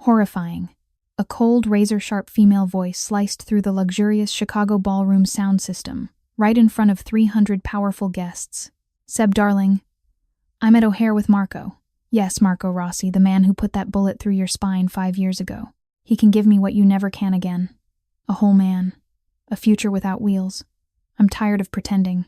Horrifying. A cold, razor-sharp female voice sliced through the luxurious Chicago ballroom sound system, right in front of 300 powerful guests. Seb, darling, I'm at O'Hare with Marco. Yes, Marco Rossi, the man who put that bullet through your spine 5 years ago. He can give me what you never can again. A whole man. A future without wheels. I'm tired of pretending.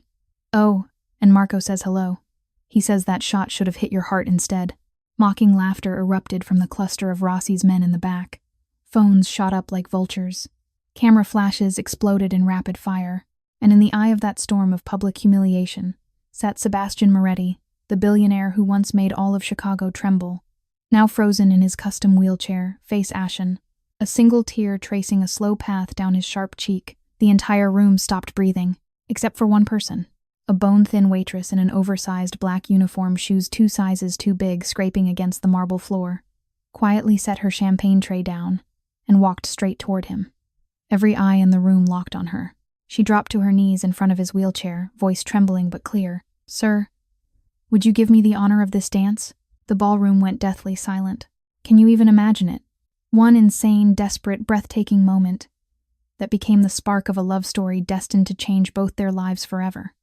Oh, and Marco says hello. He says that shot should have hit your heart instead. Mocking laughter erupted from the cluster of Rossi's men in the back. Phones shot up like vultures. Camera flashes exploded in rapid fire, and in the eye of that storm of public humiliation sat Sebastian Moretti, the billionaire who once made all of Chicago tremble, now frozen in his custom wheelchair, face ashen, a single tear tracing a slow path down his sharp cheek. The entire room stopped breathing, except for one person. A bone-thin waitress in an oversized black uniform, shoes 2 sizes too big, scraping against the marble floor, quietly set her champagne tray down and walked straight toward him. Every eye in the room locked on her. She dropped to her knees in front of his wheelchair, voice trembling but clear. "Sir, would you give me the honor of this dance?" The ballroom went deathly silent. Can you even imagine it? One insane, desperate, breathtaking moment that became the spark of a love story destined to change both their lives forever.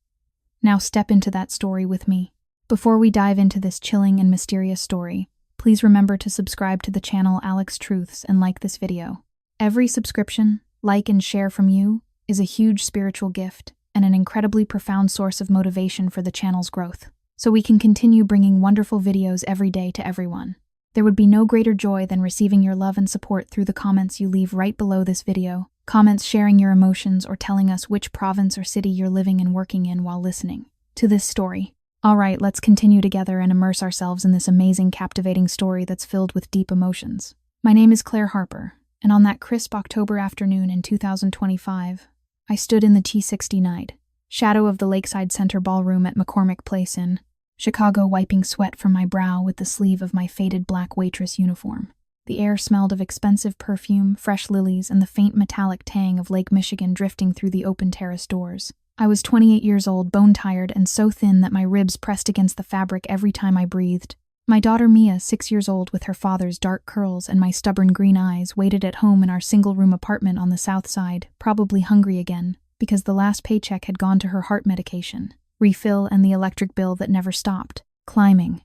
Now step into that story with me. Before we dive into this chilling and mysterious story, please remember to subscribe to the channel Alex Truths and like this video. Every subscription, like, and share from you is a huge spiritual gift and an incredibly profound source of motivation for the channel's growth, so we can continue bringing wonderful videos every day to everyone. There would be no greater joy than receiving your love and support through the comments you leave right below this video. Comments sharing your emotions or telling us which province or city you're living and working in while listening to this story. Alright, let's continue together and immerse ourselves in this amazing, captivating story that's filled with deep emotions. My name is Claire Harper, and on that crisp October afternoon in 2025, I stood in the T60 night, shadow of the Lakeside Center Ballroom at McCormick Place in Chicago, wiping sweat from my brow with the sleeve of my faded black waitress uniform. The air smelled of expensive perfume, fresh lilies, and the faint metallic tang of Lake Michigan drifting through the open terrace doors. I was 28 years old, bone-tired, and so thin that my ribs pressed against the fabric every time I breathed. My daughter Mia, 6 years old with her father's dark curls and my stubborn green eyes, waited at home in our single-room apartment on the south side, probably hungry again, because the last paycheck had gone to her heart medication, refill, and the electric bill that never stopped climbing.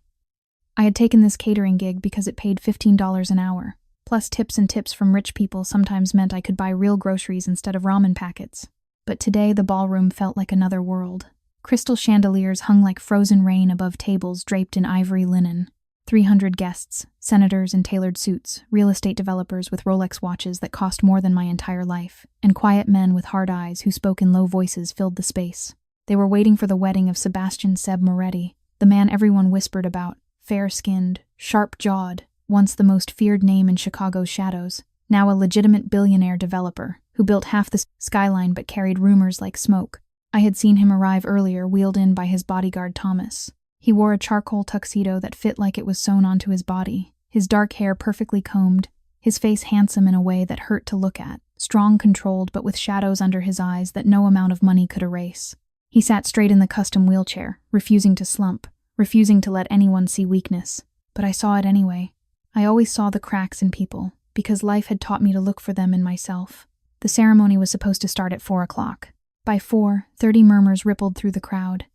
I had taken this catering gig because it paid $15 an hour, plus tips, and tips from rich people sometimes meant I could buy real groceries instead of ramen packets. But today the ballroom felt like another world. Crystal chandeliers hung like frozen rain above tables draped in ivory linen. 300 guests, senators in tailored suits, real estate developers with Rolex watches that cost more than my entire life, and quiet men with hard eyes who spoke in low voices filled the space. They were waiting for the wedding of Sebastian "Seb" Moretti, the man everyone whispered about. Fair-skinned, sharp-jawed, once the most feared name in Chicago's shadows, now a legitimate billionaire developer who built half the skyline but carried rumors like smoke. I had seen him arrive earlier, wheeled in by his bodyguard Thomas. He wore a charcoal tuxedo that fit like it was sewn onto his body, his dark hair perfectly combed, his face handsome in a way that hurt to look at, strong, controlled, but with shadows under his eyes that no amount of money could erase. He sat straight in the custom wheelchair, refusing to slump, refusing to let anyone see weakness. But I saw it anyway. I always saw the cracks in people, because life had taught me to look for them in myself. The ceremony was supposed to start at 4 o'clock. By 4, 30 murmurs rippled through the crowd.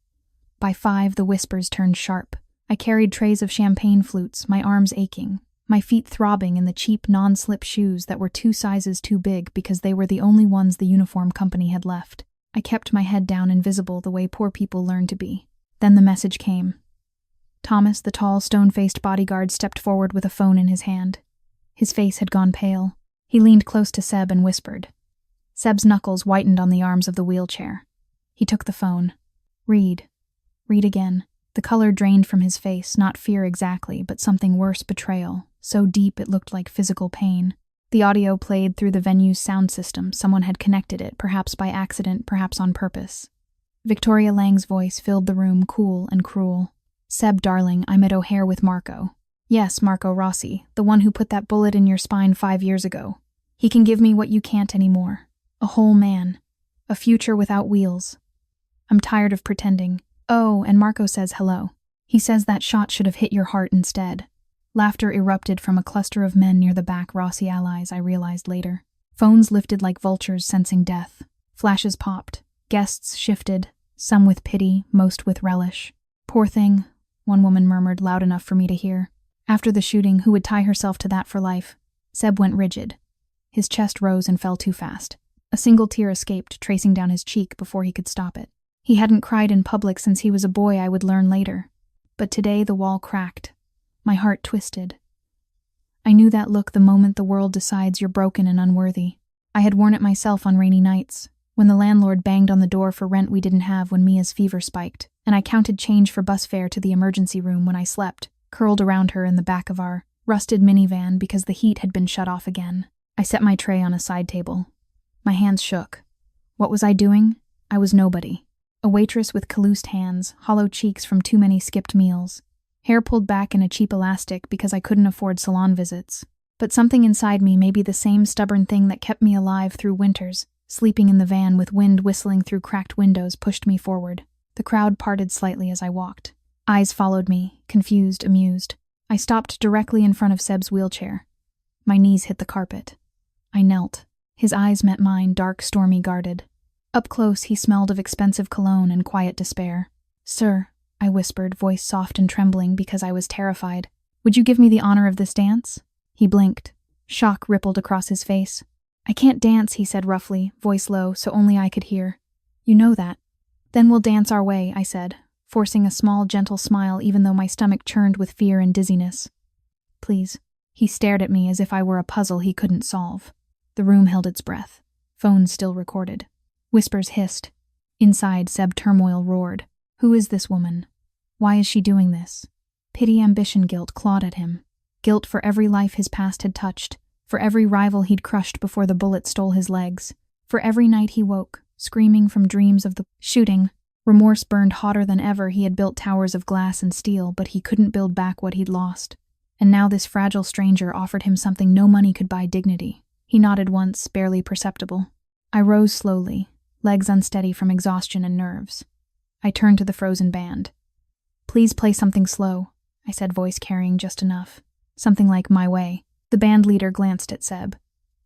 By 5, the whispers turned sharp. I carried trays of champagne flutes, my arms aching, my feet throbbing in the cheap non-slip shoes that were 2 sizes too big because they were the only ones the uniform company had left. I kept my head down, invisible the way poor people learn to be. Then the message came. Thomas, the tall, stone-faced bodyguard, stepped forward with a phone in his hand. His face had gone pale. He leaned close to Seb and whispered. Seb's knuckles whitened on the arms of the wheelchair. He took the phone. Read. Read again. The color drained from his face, not fear exactly, but something worse, betrayal, so deep it looked like physical pain. The audio played through the venue's sound system. Someone had connected it, perhaps by accident, perhaps on purpose. Victoria Lang's voice filled the room, cool and cruel. Seb, darling, I'm at O'Hare with Marco. Yes, Marco Rossi, the one who put that bullet in your spine 5 years ago. He can give me what you can't anymore. A whole man. A future without wheels. I'm tired of pretending. Oh, and Marco says hello. He says that shot should have hit your heart instead. Laughter erupted from a cluster of men near the back, Rossi allies, I realized later. Phones lifted like vultures sensing death. Flashes popped. Guests shifted, some with pity, most with relish. "Poor thing," one woman murmured loud enough for me to hear. After the shooting, who would tie herself to that for life? Seb went rigid. His chest rose and fell too fast. A single tear escaped, tracing down his cheek before he could stop it. He hadn't cried in public since he was a boy, I would learn later. But today the wall cracked. My heart twisted. I knew that look the moment the world decides you're broken and unworthy. I had worn it myself on rainy nights, when the landlord banged on the door for rent we didn't have when Mia's fever spiked, and I counted change for bus fare to the emergency room when I slept, curled around her in the back of our rusted minivan because the heat had been shut off again. I set my tray on a side table. My hands shook. What was I doing? I was nobody. A waitress with calloused hands, hollow cheeks from too many skipped meals. Hair pulled back in a cheap elastic because I couldn't afford salon visits. But something inside me, maybe the same stubborn thing that kept me alive through winters, sleeping in the van with wind whistling through cracked windows, pushed me forward. The crowd parted slightly as I walked. Eyes followed me, confused, amused. I stopped directly in front of Seb's wheelchair. My knees hit the carpet. I knelt. His eyes met mine, dark, stormy, guarded. Up close, he smelled of expensive cologne and quiet despair. "Sir," I whispered, voice soft and trembling because I was terrified, "would you give me the honor of this dance?" He blinked. Shock rippled across his face. "I can't dance," he said roughly, voice low so only I could hear. "You know that." "Then we'll dance our way," I said, forcing a small, gentle smile even though my stomach churned with fear and dizziness. "Please." He stared at me as if I were a puzzle he couldn't solve. The room held its breath. Phones still recorded. Whispers hissed. Inside, Seb turmoil roared. Who is this woman? Why is she doing this? Pity, ambition, guilt clawed at him. Guilt for every life his past had touched, for every rival he'd crushed before the bullet stole his legs, for every night he woke, screaming from dreams of the shooting. Remorse burned hotter than ever. He had built towers of glass and steel, but he couldn't build back what he'd lost. And now this fragile stranger offered him something no money could buy: dignity. He nodded once, barely perceptible. I rose slowly, legs unsteady from exhaustion and nerves. I turned to the frozen band. "Please play something slow," I said, voice carrying just enough. Something like "My Way." The band leader glanced at Seb.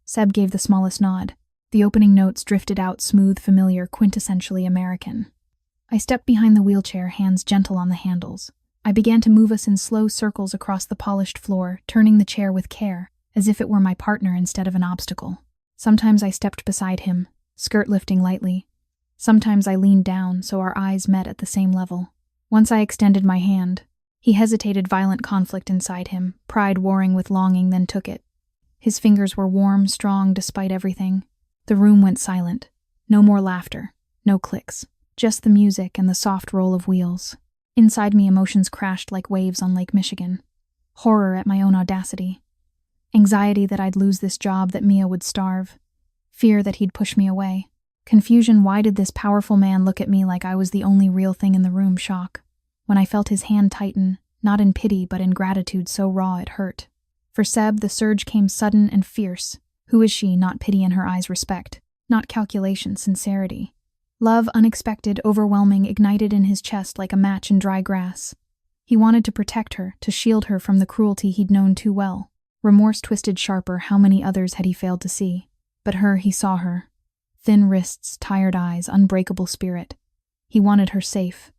Seb gave the smallest nod. The opening notes drifted out, smooth, familiar, quintessentially American. I stepped behind the wheelchair, hands gentle on the handles. I began to move us in slow circles across the polished floor, turning the chair with care, as if it were my partner instead of an obstacle. Sometimes I stepped beside him, skirt lifting lightly. Sometimes I leaned down so our eyes met at the same level. Once I extended my hand. He hesitated, violent conflict inside him, pride warring with longing, then took it. His fingers were warm, strong, despite everything. The room went silent. No more laughter, no clicks, just the music and the soft roll of wheels. Inside me, emotions crashed like waves on Lake Michigan. Horror at my own audacity. Anxiety that I'd lose this job, that Mia would starve. Fear that he'd push me away. Confusion, why did this powerful man look at me like I was the only real thing in the room? Shock. When I felt his hand tighten, not in pity but in gratitude so raw it hurt. For Seb, the surge came sudden and fierce. Who is she? Not pity in her eyes, respect. Not calculation, sincerity. Love, unexpected, overwhelming, ignited in his chest like a match in dry grass. He wanted to protect her, to shield her from the cruelty he'd known too well. Remorse twisted sharper. How many others had he failed to see? But her, he saw her. Thin wrists, tired eyes, unbreakable spirit. He wanted her safe.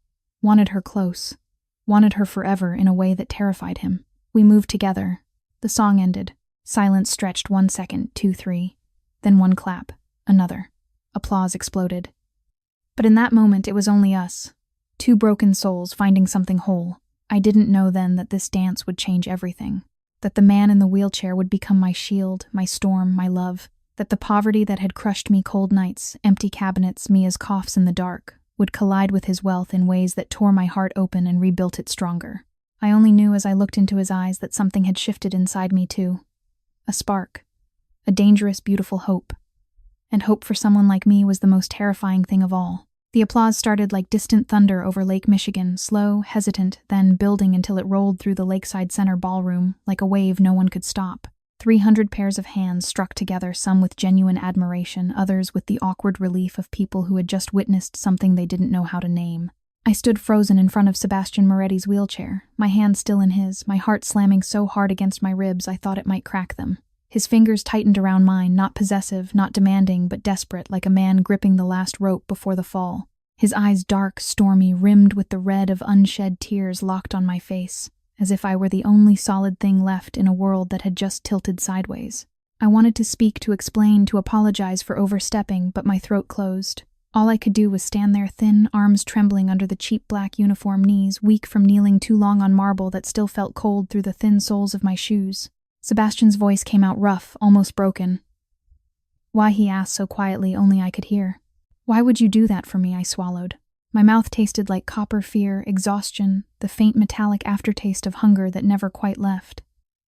Wanted her close. Wanted her forever in a way that terrified him. We moved together. The song ended. Silence stretched 1 second, 2, 3. Then one clap. Another. Applause exploded. But in that moment, it was only us. Two broken souls finding something whole. I didn't know then that this dance would change everything. That the man in the wheelchair would become my shield, my storm, my love. That the poverty that had crushed me, cold nights, empty cabinets, Mia's coughs in the dark, would collide with his wealth in ways that tore my heart open and rebuilt it stronger. I only knew as I looked into his eyes that something had shifted inside me too. A spark. A dangerous, beautiful hope. And hope for someone like me was the most terrifying thing of all. The applause started like distant thunder over Lake Michigan, slow, hesitant, then building until it rolled through the lakeside center ballroom like a wave no one could stop. 300 pairs of hands struck together, some with genuine admiration, others with the awkward relief of people who had just witnessed something they didn't know how to name. I stood frozen in front of Sebastian Moretti's wheelchair, my hand still in his, my heart slamming so hard against my ribs I thought it might crack them. His fingers tightened around mine, not possessive, not demanding, but desperate, like a man gripping the last rope before the fall. His eyes dark, stormy, rimmed with the red of unshed tears locked on my face, as if I were the only solid thing left in a world that had just tilted sideways. I wanted to speak, to explain, to apologize for overstepping, but my throat closed. All I could do was stand there, thin, arms trembling under the cheap black uniform, knees weak from kneeling too long on marble that still felt cold through the thin soles of my shoes. Sebastian's voice came out rough, almost broken. Why, he asked so quietly only I could hear. Why would you do that for me? I swallowed. My mouth tasted like copper fear, exhaustion, the faint metallic aftertaste of hunger that never quite left.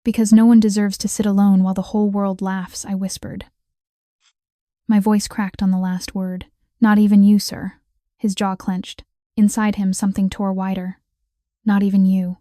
Because no one deserves to sit alone while the whole world laughs, I whispered. My voice cracked on the last word. Not even you, sir. His jaw clenched. Inside him, something tore wider. Not even you.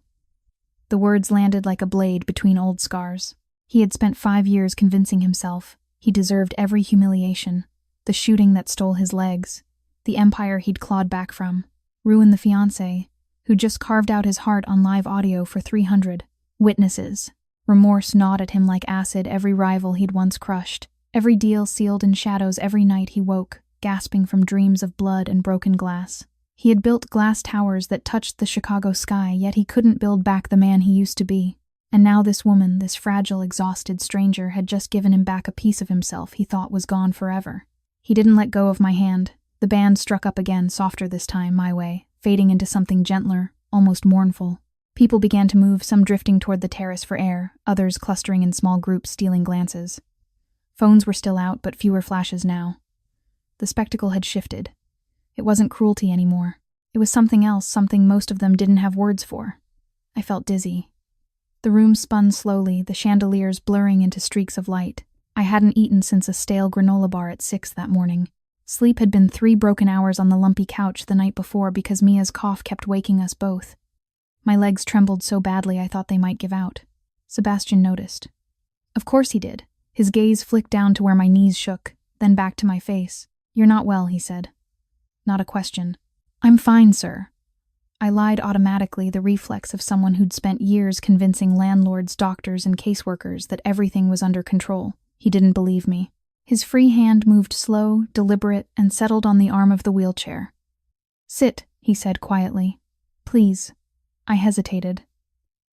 The words landed like a blade between old scars. He had spent 5 years convincing himself he deserved every humiliation. The shooting that stole his legs. The empire he'd clawed back from. Ruin the fiancé, who just carved out his heart on live audio for 300 witnesses. Remorse gnawed at him like acid every rival he'd once crushed. Every deal sealed in shadows every night he woke, gasping from dreams of blood and broken glass. He had built glass towers that touched the Chicago sky, yet he couldn't build back the man he used to be. And now this woman, this fragile, exhausted stranger, had just given him back a piece of himself he thought was gone forever. He didn't let go of my hand. The band struck up again, softer this time, my way, fading into something gentler, almost mournful. People began to move, some drifting toward the terrace for air, others clustering in small groups, stealing glances. Phones were still out, but fewer flashes now. The spectacle had shifted. It wasn't cruelty anymore. It was something else, something most of them didn't have words for. I felt dizzy. The room spun slowly, the chandeliers blurring into streaks of light. I hadn't eaten since a stale granola bar at 6 that morning. Sleep had been 3 broken hours on the lumpy couch the night before because Mia's cough kept waking us both. My legs trembled so badly I thought they might give out. Sebastian noticed. Of course he did. His gaze flicked down to where my knees shook, then back to my face. You're not well, he said. Not a question. I'm fine, sir. I lied automatically, the reflex of someone who'd spent years convincing landlords, doctors, and caseworkers that everything was under control. He didn't believe me. His free hand moved slow, deliberate, and settled on the arm of the wheelchair. Sit, he said quietly. Please. I hesitated.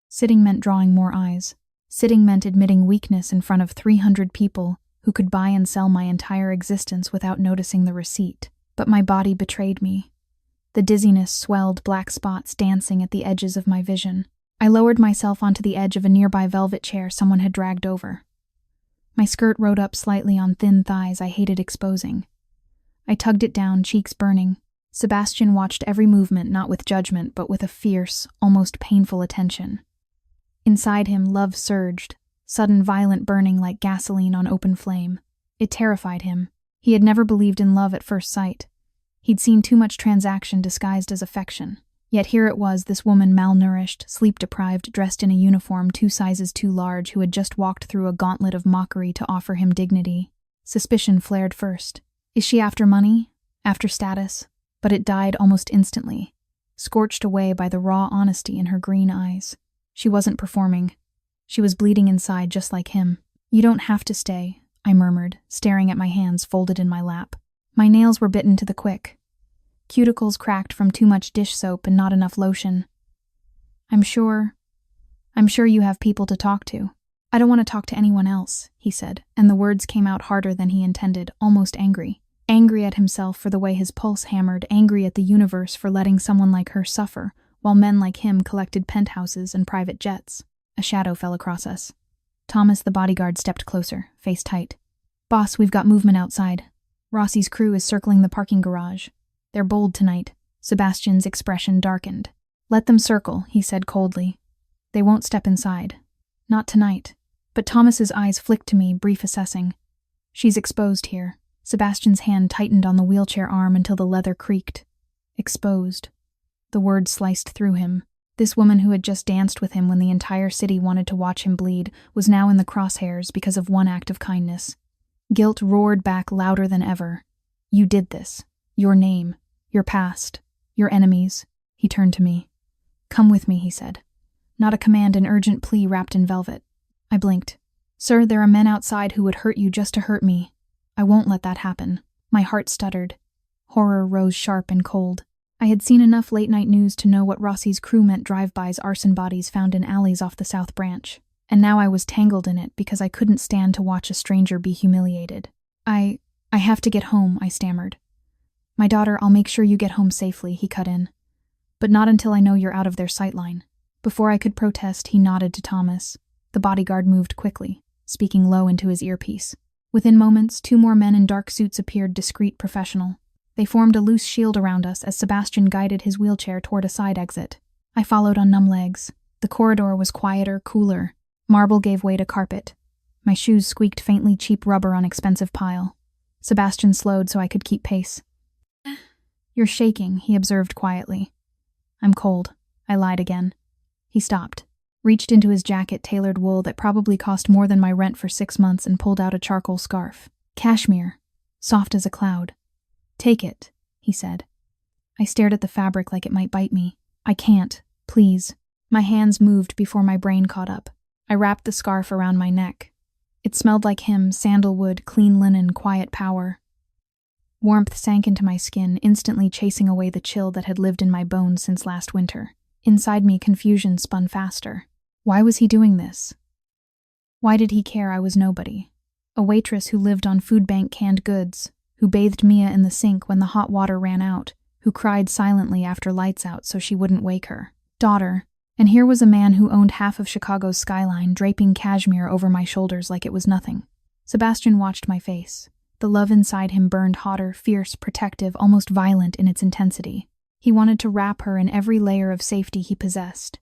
Sitting meant drawing more eyes. Sitting meant admitting weakness in front of 300 people who could buy and sell my entire existence without noticing the receipt. But my body betrayed me. The dizziness swelled, black spots dancing at the edges of my vision. I lowered myself onto the edge of a nearby velvet chair someone had dragged over. My skirt rode up slightly on thin thighs I hated exposing. I tugged it down, cheeks burning. Sebastian watched every movement, not with judgment, but with a fierce, almost painful attention. Inside him, love surged, sudden violent burning like gasoline on open flame. It terrified him. He had never believed in love at first sight. He'd seen too much transaction disguised as affection. Yet here it was, this woman malnourished, sleep-deprived, dressed in a uniform 2 sizes too large, who had just walked through a gauntlet of mockery to offer him dignity. Suspicion flared first. Is she after money? After status? But it died almost instantly, scorched away by the raw honesty in her green eyes. She wasn't performing. She was bleeding inside just like him. You don't have to stay, I murmured, staring at my hands folded in my lap. My nails were bitten to the quick. Cuticles cracked from too much dish soap and not enough lotion. I'm sure you have people to talk to. I don't want to talk to anyone else, he said, and the words came out harder than he intended, almost angry. Angry at himself for the way his pulse hammered, angry at the universe for letting someone like her suffer, while men like him collected penthouses and private jets. A shadow fell across us. Thomas, the bodyguard, stepped closer, face tight. Boss, we've got movement outside. Rossi's crew is circling the parking garage. They're bold tonight. Sebastian's expression darkened. Let them circle, he said coldly. They won't step inside. Not tonight. But Thomas's eyes flicked to me, brief assessing. She's exposed here. Sebastian's hand tightened on the wheelchair arm until the leather creaked. Exposed. The word sliced through him. This woman who had just danced with him when the entire city wanted to watch him bleed was now in the crosshairs because of one act of kindness. Guilt roared back louder than ever. You did this. Your name. Your past. Your enemies. He turned to me. Come with me, he said. Not a command, an urgent plea wrapped in velvet. I blinked. Sir, there are men outside who would hurt you just to hurt me. I won't let that happen. My heart stuttered. Horror rose sharp and cold. I had seen enough late-night news to know what Rossi's crew meant drive-bys, arson bodies found in alleys off the South Branch. And now I was tangled in it because I couldn't stand to watch a stranger be humiliated. I have to get home, I stammered. My daughter, I'll make sure you get home safely, he cut in. But not until I know you're out of their sightline. Before I could protest, he nodded to Thomas. The bodyguard moved quickly, speaking low into his earpiece. Within moments, 2 more men in dark suits appeared, discreet, professional. They formed a loose shield around us as Sebastian guided his wheelchair toward a side exit. I followed on numb legs. The corridor was quieter, cooler. Marble gave way to carpet. My shoes squeaked faintly, cheap rubber on expensive pile. Sebastian slowed so I could keep pace. You're shaking, he observed quietly. I'm cold. I lied again. He stopped, reached into his jacket, tailored wool that probably cost more than my rent for 6 months, and pulled out a charcoal scarf. Cashmere, soft as a cloud. Take it, he said. I stared at the fabric like it might bite me. I can't, please. My hands moved before my brain caught up. I wrapped the scarf around my neck. It smelled like him, sandalwood, clean linen, quiet power. Warmth sank into my skin, instantly chasing away the chill that had lived in my bones since last winter. Inside me, confusion spun faster. Why was he doing this? Why did he care I was nobody? A waitress who lived on food bank canned goods, who bathed Mia in the sink when the hot water ran out, who cried silently after lights out so she wouldn't wake her daughter. And here was a man who owned half of Chicago's skyline, draping cashmere over my shoulders like it was nothing. Sebastian watched my face. The love inside him burned hotter, fierce, protective, almost violent in its intensity. He wanted to wrap her in every layer of safety he possessed.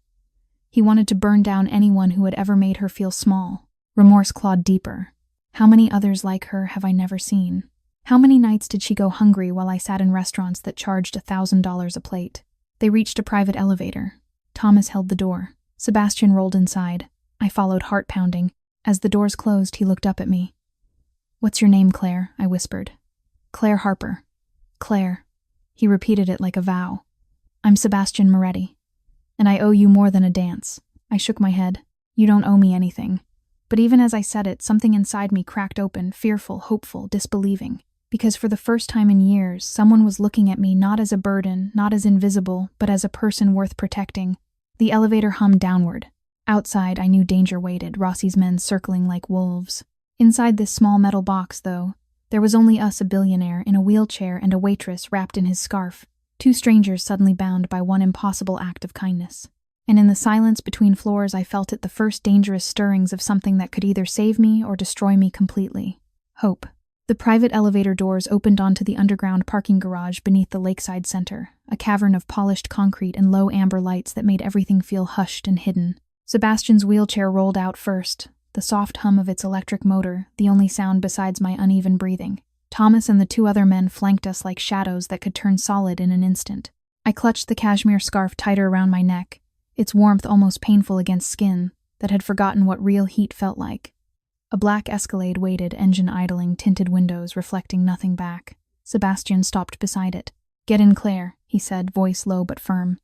He wanted to burn down anyone who had ever made her feel small. Remorse clawed deeper. How many others like her have I never seen? How many nights did she go hungry while I sat in restaurants that charged $1,000 a plate? They reached a private elevator. Thomas held the door. Sebastian rolled inside. I followed, heart pounding. As the doors closed, he looked up at me. What's your name, Claire? I whispered. Claire Harper. Claire. He repeated it like a vow. I'm Sebastian Moretti. And I owe you more than a dance. I shook my head. You don't owe me anything. But even as I said it, something inside me cracked open, fearful, hopeful, disbelieving. Because for the first time in years, someone was looking at me not as a burden, not as invisible, but as a person worth protecting. The elevator hummed downward. Outside, I knew danger waited, Rossi's men circling like wolves. Inside this small metal box, though, there was only us, a billionaire, in a wheelchair, and a waitress wrapped in his scarf. 2 strangers suddenly bound by one impossible act of kindness. And in the silence between floors, I felt it, the first dangerous stirrings of something that could either save me or destroy me completely. Hope. The private elevator doors opened onto the underground parking garage beneath the lakeside center, a cavern of polished concrete and low amber lights that made everything feel hushed and hidden. Sebastian's wheelchair rolled out first, the soft hum of its electric motor, the only sound besides my uneven breathing. Thomas and the 2 other men flanked us like shadows that could turn solid in an instant. I clutched the cashmere scarf tighter around my neck, its warmth almost painful against skin that had forgotten what real heat felt like. A black Escalade waited, engine idling, tinted windows reflecting nothing back. Sebastian stopped beside it. Get in, Claire, he said, voice low but firm.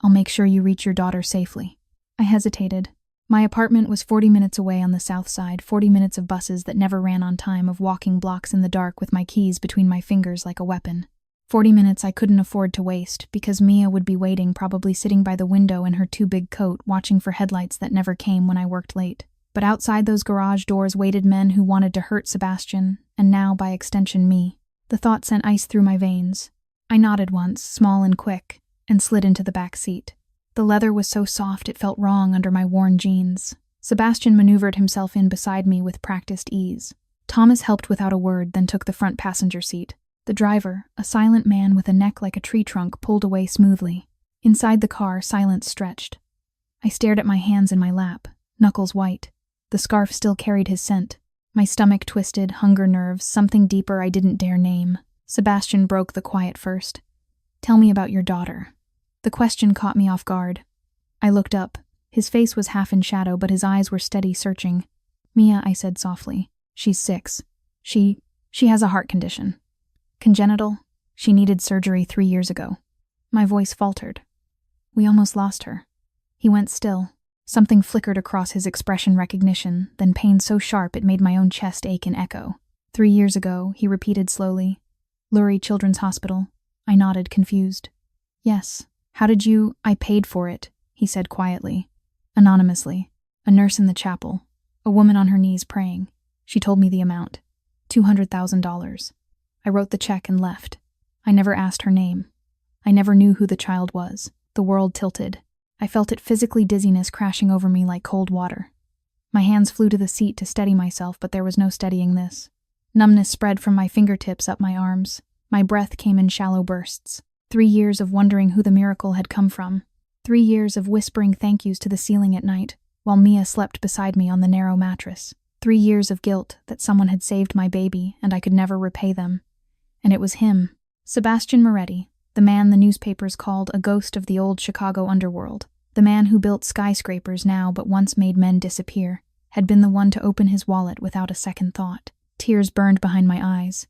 I'll make sure you reach your daughter safely. I hesitated. My apartment was 40 minutes away on the south side, 40 minutes of buses that never ran on time, of walking blocks in the dark with my keys between my fingers like a weapon. 40 minutes I couldn't afford to waste, because Mia would be waiting, probably sitting by the window in her too big coat, watching for headlights that never came when I worked late. But outside those garage doors waited men who wanted to hurt Sebastian, and now, by extension, me. The thought sent ice through my veins. I nodded once, small and quick, and slid into the back seat. The leather was so soft it felt wrong under my worn jeans. Sebastian maneuvered himself in beside me with practiced ease. Thomas helped without a word, then took the front passenger seat. The driver, a silent man with a neck like a tree trunk, pulled away smoothly. Inside the car, silence stretched. I stared at my hands in my lap, knuckles white. The scarf still carried his scent. My stomach twisted, hunger nerves, something deeper I didn't dare name. Sebastian broke the quiet first. Tell me about your daughter. The question caught me off guard. I looked up. His face was half in shadow, but his eyes were steady, searching. Mia, I said softly. She's 6. She has a heart condition. Congenital. She needed surgery 3 years ago. My voice faltered. We almost lost her. He went still. Something flickered across his expression recognition, then pain so sharp it made my own chest ache in echo. 3 years ago, he repeated slowly. Lurie Children's Hospital. I nodded, confused. Yes. How did you— I paid for it, he said quietly. Anonymously. A nurse in the chapel. A woman on her knees praying. She told me the amount. $200,000. I wrote the check and left. I never asked her name. I never knew who the child was. The world tilted. I felt it physically dizziness crashing over me like cold water. My hands flew to the seat to steady myself, but there was no steadying this. Numbness spread from my fingertips up my arms. My breath came in shallow bursts. 3 years of wondering who the miracle had come from. 3 years of whispering thank yous to the ceiling at night, while Mia slept beside me on the narrow mattress. 3 years of guilt that someone had saved my baby and I could never repay them. And it was him, Sebastian Moretti, the man the newspapers called a ghost of the old Chicago underworld, the man who built skyscrapers now but once made men disappear, had been the one to open his wallet without a second thought. Tears burned behind my eyes.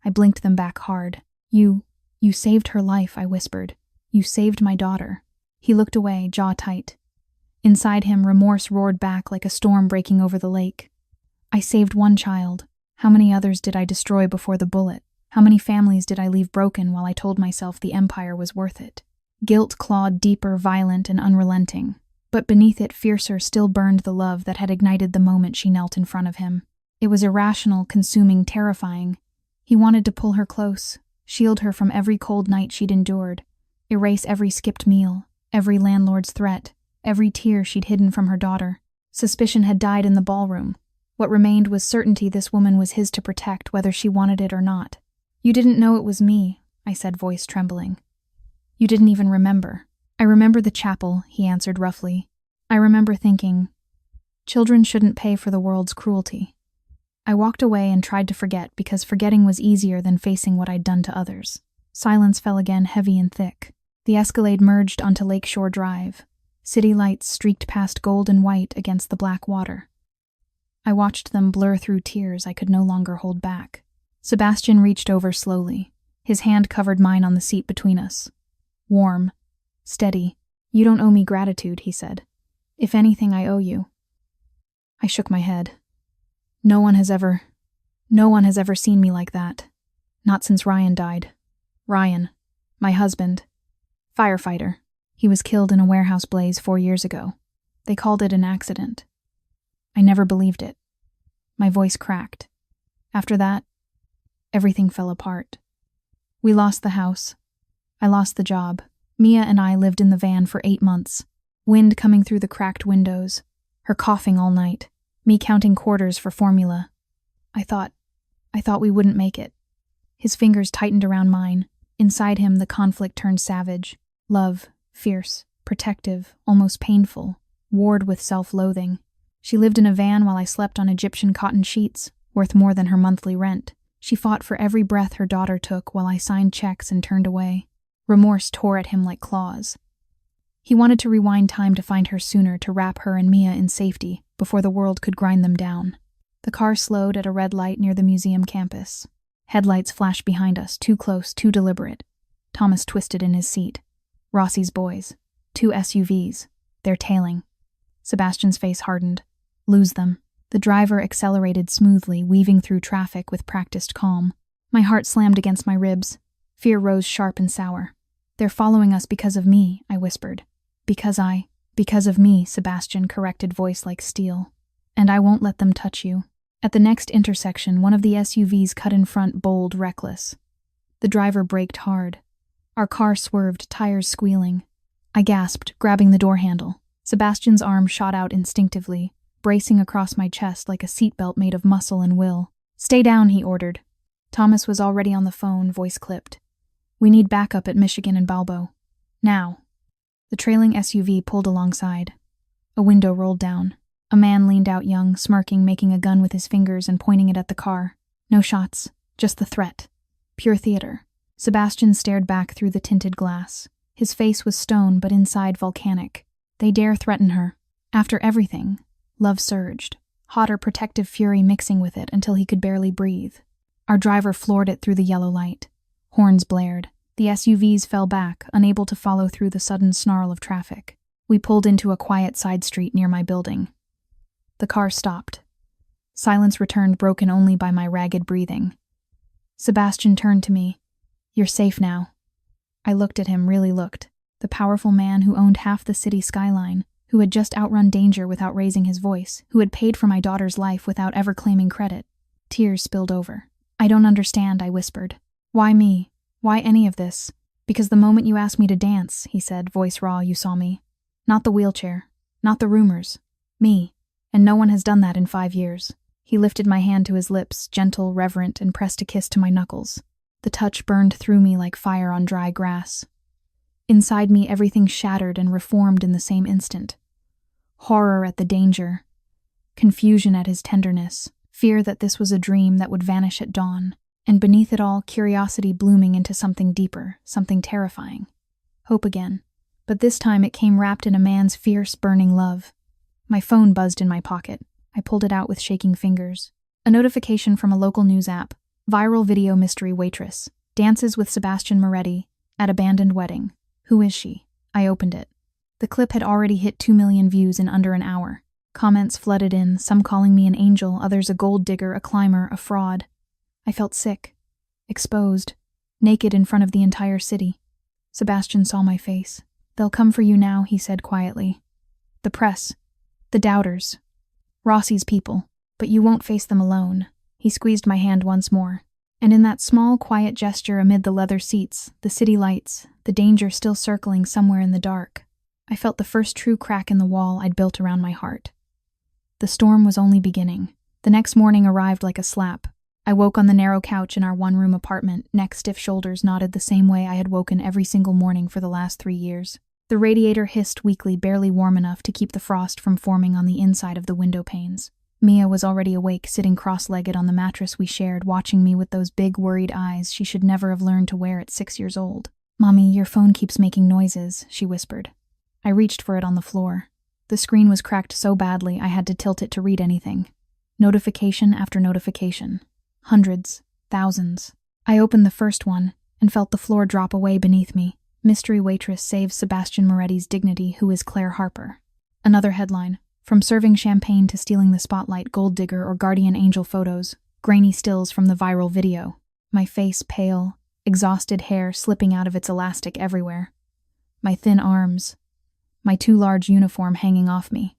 I blinked them back hard. You saved her life, I whispered. You saved my daughter. He looked away, jaw tight. Inside him, remorse roared back like a storm breaking over the lake. I saved one child. How many others did I destroy before the bullet? How many families did I leave broken while I told myself the empire was worth it? Guilt clawed deeper, violent, and unrelenting. But beneath it, fiercer, still burned the love that had ignited the moment she knelt in front of him. It was irrational, consuming, terrifying. He wanted to pull her close, shield her from every cold night she'd endured, erase every skipped meal, every landlord's threat, every tear she'd hidden from her daughter. Suspicion had died in the ballroom. What remained was certainty this woman was his to protect, whether she wanted it or not. You didn't know it was me, I said, voice trembling. You didn't even remember. I remember the chapel, he answered roughly. I remember thinking, children shouldn't pay for the world's cruelty. I walked away and tried to forget because forgetting was easier than facing what I'd done to others. Silence fell again, heavy and thick. The Escalade merged onto Lakeshore Drive. City lights streaked past gold and white against the black water. I watched them blur through tears I could no longer hold back. Sebastian reached over slowly. His hand covered mine on the seat between us. Warm. Steady. You don't owe me gratitude, he said. If anything, I owe you. I shook my head. No one has ever seen me like that. Not since Ryan died. Ryan. My husband. Firefighter. He was killed in a warehouse blaze 4 years ago. They called it an accident. I never believed it. My voice cracked. After that, everything fell apart. We lost the house. I lost the job. Mia and I lived in the van for 8 months. Wind coming through the cracked windows. Her coughing all night. Me counting quarters for formula. I thought we wouldn't make it. His fingers tightened around mine. Inside him, the conflict turned savage. Love, fierce, protective, almost painful, warred with self-loathing. She lived in a van while I slept on Egyptian cotton sheets, worth more than her monthly rent. She fought for every breath her daughter took while I signed checks and turned away. Remorse tore at him like claws. He wanted to rewind time to find her sooner, to wrap her and Mia in safety, before the world could grind them down. The car slowed at a red light near the museum campus. Headlights flashed behind us, too close, too deliberate. Thomas twisted in his seat. Rossi's boys. 2 SUVs. They're tailing. Sebastian's face hardened. Lose them. The driver accelerated smoothly, weaving through traffic with practiced calm. My heart slammed against my ribs. Fear rose sharp and sour. They're following us because of me, I whispered. Because of me, Sebastian corrected, voice like steel. And I won't let them touch you. At the next intersection, one of the SUVs cut in front, bold, reckless. The driver braked hard. Our car swerved, tires squealing. I gasped, grabbing the door handle. Sebastian's arm shot out instinctively, bracing across my chest like a seatbelt made of muscle and will. Stay down, he ordered. Thomas was already on the phone, voice clipped. We need backup at Michigan and Balbo. Now. The trailing SUV pulled alongside. A window rolled down. A man leaned out, young, smirking, making a gun with his fingers and pointing it at the car. No shots, just the threat. Pure theater. Sebastian stared back through the tinted glass. His face was stone, but inside volcanic. They dare threaten her. After everything, love surged, hotter protective fury mixing with it until he could barely breathe. Our driver floored it through the yellow light. Horns blared. The SUVs fell back, unable to follow through the sudden snarl of traffic. We pulled into a quiet side street near my building. The car stopped. Silence returned, broken only by my ragged breathing. Sebastian turned to me. "You're safe now." I looked at him, really looked. The powerful man who owned half the city skyline, who had just outrun danger without raising his voice, who had paid for my daughter's life without ever claiming credit. Tears spilled over. "I don't understand," I whispered. "Why me? Why any of this?" "Because the moment you asked me to dance," he said, voice raw, "you saw me. Not the wheelchair, not the rumors. Me. And no one has done that in 5 years." He lifted my hand to his lips, gentle, reverent, and pressed a kiss to my knuckles. The touch burned through me like fire on dry grass. Inside me, everything shattered and reformed in the same instant. Horror at the danger, confusion at his tenderness, fear that this was a dream that would vanish at dawn, and beneath it all, curiosity blooming into something deeper, something terrifying. Hope again. But this time it came wrapped in a man's fierce, burning love. My phone buzzed in my pocket. I pulled it out with shaking fingers. A notification from a local news app. Viral video mystery waitress. Dances with Sebastian Moretti at abandoned wedding. Who is she? I opened it. The clip had already hit 2 million views in under an hour. Comments flooded in, some calling me an angel, others a gold digger, a climber, a fraud. I felt sick. Exposed. Naked in front of the entire city. Sebastian saw my face. "They'll come for you now," he said quietly. "The press. The doubters. Rossi's people. But you won't face them alone." He squeezed my hand once more. And in that small, quiet gesture amid the leather seats, the city lights, the danger still circling somewhere in the dark, I felt the first true crack in the wall I'd built around my heart. The storm was only beginning. The next morning arrived like a slap. I woke on the narrow couch in our one-room apartment, neck stiff, shoulders knotted the same way I had woken every single morning for the last 3 years. The radiator hissed weakly, barely warm enough to keep the frost from forming on the inside of the window panes. Mia was already awake, sitting cross-legged on the mattress we shared, watching me with those big, worried eyes she should never have learned to wear at 6 years old. "Mommy, your phone keeps making noises," she whispered. I reached for it on the floor. The screen was cracked so badly I had to tilt it to read anything. Notification after notification. Hundreds. Thousands. I opened the first one and felt the floor drop away beneath me. Mystery waitress saves Sebastian Moretti's dignity, who is Claire Harper. Another headline. From serving champagne to stealing the spotlight, gold digger or guardian angel photos, grainy stills from the viral video. My face pale, exhausted hair slipping out of its elastic everywhere. My thin arms. My too large uniform hanging off me.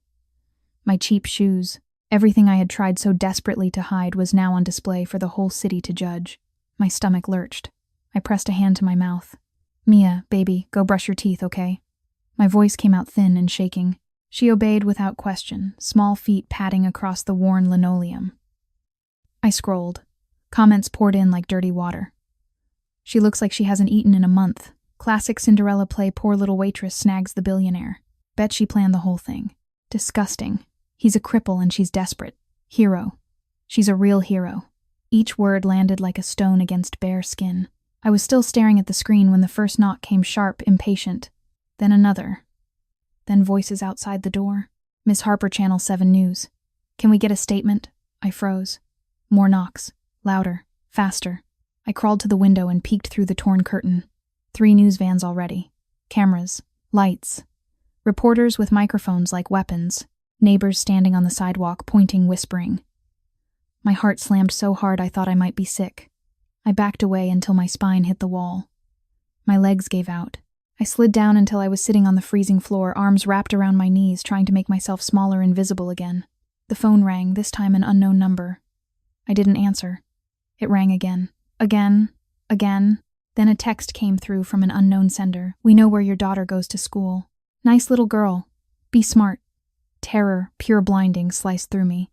My cheap shoes. Everything I had tried so desperately to hide was now on display for the whole city to judge. My stomach lurched. I pressed a hand to my mouth. "Mia, baby, go brush your teeth, okay?" My voice came out thin and shaking. She obeyed without question, small feet padding across the worn linoleum. I scrolled. Comments poured in like dirty water. "She looks like she hasn't eaten in a month. Classic Cinderella play, poor little waitress snags the billionaire. Bet she planned the whole thing. Disgusting. He's a cripple and she's desperate. Hero. She's a real hero." Each word landed like a stone against bare skin. I was still staring at the screen when the first knock came sharp, impatient. Then another. Then voices outside the door. "Miss Harper, Channel 7 News. Can we get a statement?" I froze. More knocks. Louder. Faster. I crawled to the window and peeked through the torn curtain. 3 news vans already. Cameras. Lights. Reporters with microphones like weapons. Neighbors standing on the sidewalk, pointing, whispering. My heart slammed so hard I thought I might be sick. I backed away until my spine hit the wall. My legs gave out. I slid down until I was sitting on the freezing floor, arms wrapped around my knees, trying to make myself smaller and visible again. The phone rang, this time an unknown number. I didn't answer. It rang again. Again. Then a text came through from an unknown sender. "We know where your daughter goes to school. Nice little girl. Be smart." Terror, pure blinding, sliced through me.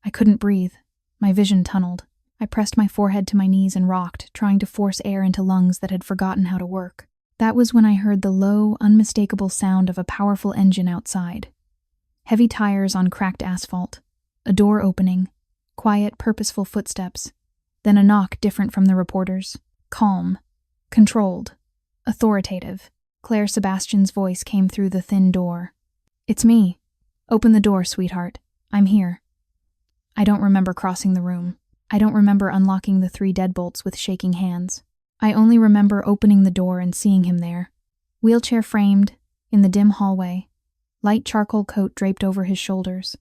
I couldn't breathe. My vision tunneled. I pressed my forehead to my knees and rocked, trying to force air into lungs that had forgotten how to work. That was when I heard the low, unmistakable sound of a powerful engine outside. Heavy tires on cracked asphalt. A door opening. Quiet, purposeful footsteps. Then a knock different from the reporters. Calm. Controlled. Authoritative. Claire Sebastian's voice came through the thin door. "It's me. Open the door, sweetheart. I'm here." I don't remember crossing the room. I don't remember unlocking the 3 deadbolts with shaking hands. I only remember opening the door and seeing him there. Wheelchair framed, in the dim hallway, light charcoal coat draped over his shoulders.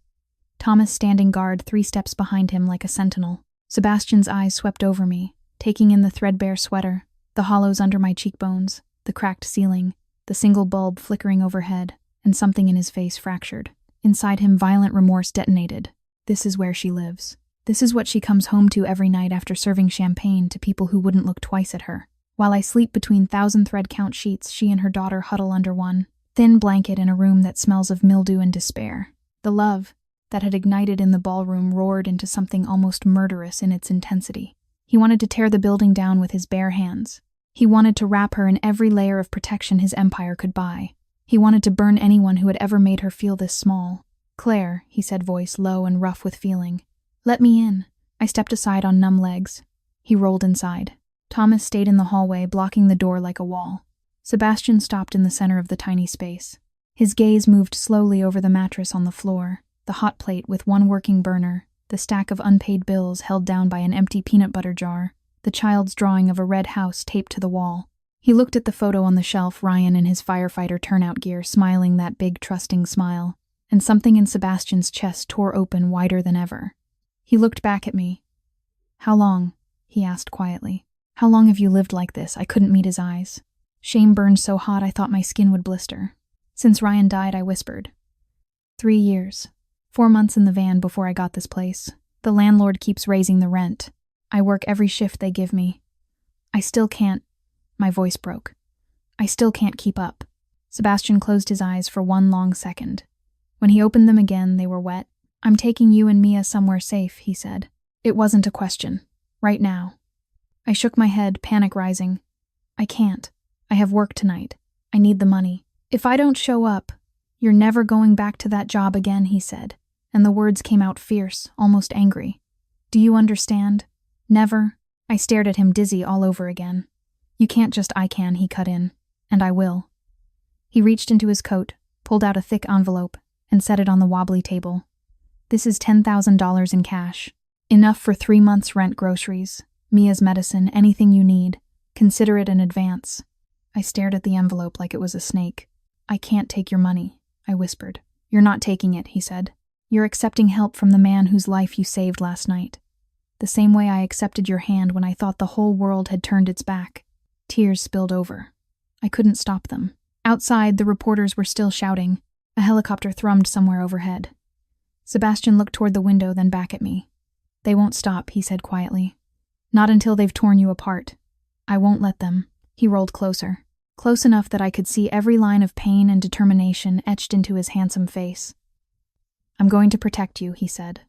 Thomas standing guard 3 steps behind him like a sentinel. Sebastian's eyes swept over me, taking in the threadbare sweater, the hollows under my cheekbones, the cracked ceiling, the single bulb flickering overhead, and something in his face fractured. Inside him, violent remorse detonated. This is where she lives. This is what she comes home to every night after serving champagne to people who wouldn't look twice at her. While I sleep between 1,000 thread count sheets, she and her daughter huddle under one thin blanket in a room that smells of mildew and despair. The love that had ignited in the ballroom roared into something almost murderous in its intensity. He wanted to tear the building down with his bare hands. He wanted to wrap her in every layer of protection his empire could buy. He wanted to burn anyone who had ever made her feel this small. "Claire," he said, voice low and rough with feeling. "Let me in." I stepped aside on numb legs. He rolled inside. Thomas stayed in the hallway, blocking the door like a wall. Sebastian stopped in the center of the tiny space. His gaze moved slowly over the mattress on the floor, the hot plate with one working burner, the stack of unpaid bills held down by an empty peanut butter jar, the child's drawing of a red house taped to the wall. He looked at the photo on the shelf, Ryan in his firefighter turnout gear, smiling that big, trusting smile, and something in Sebastian's chest tore open wider than ever. He looked back at me. "How long?" he asked quietly. "How long have you lived like this?" I couldn't meet his eyes. Shame burned so hot I thought my skin would blister. "Since Ryan died," I whispered. 3 years. 4 months in the van before I got this place. The landlord keeps raising the rent. I work every shift they give me. I still can't. My voice broke. I still can't keep up. Sebastian closed his eyes for one long second. When he opened them again, they were wet. "I'm taking you and Mia somewhere safe," he said. It wasn't a question. Right now. I shook my head, panic rising. "I can't. I have work tonight. I need the money. If I don't show up, you're never going back to that job again," he said, and the words came out fierce, almost angry. "Do you understand? Never." I stared at him, dizzy all over again. "You can't just I can," he cut in. "And I will." He reached into his coat, pulled out a thick envelope, and set it on the wobbly table. "This is $10,000 in cash. Enough for 3 months' rent, groceries, Mia's medicine, anything you need. Consider it in advance." I stared at the envelope like it was a snake. "I can't take your money," I whispered. "You're not taking it," he said. "You're accepting help from the man whose life you saved last night. The same way I accepted your hand when I thought the whole world had turned its back." Tears spilled over. I couldn't stop them. Outside, the reporters were still shouting. A helicopter thrummed somewhere overhead. Sebastian looked toward the window, then back at me. "They won't stop," he said quietly. "Not until they've torn you apart. I won't let them." He rolled closer, close enough that I could see every line of pain and determination etched into his handsome face. "I'm going to protect you," he said.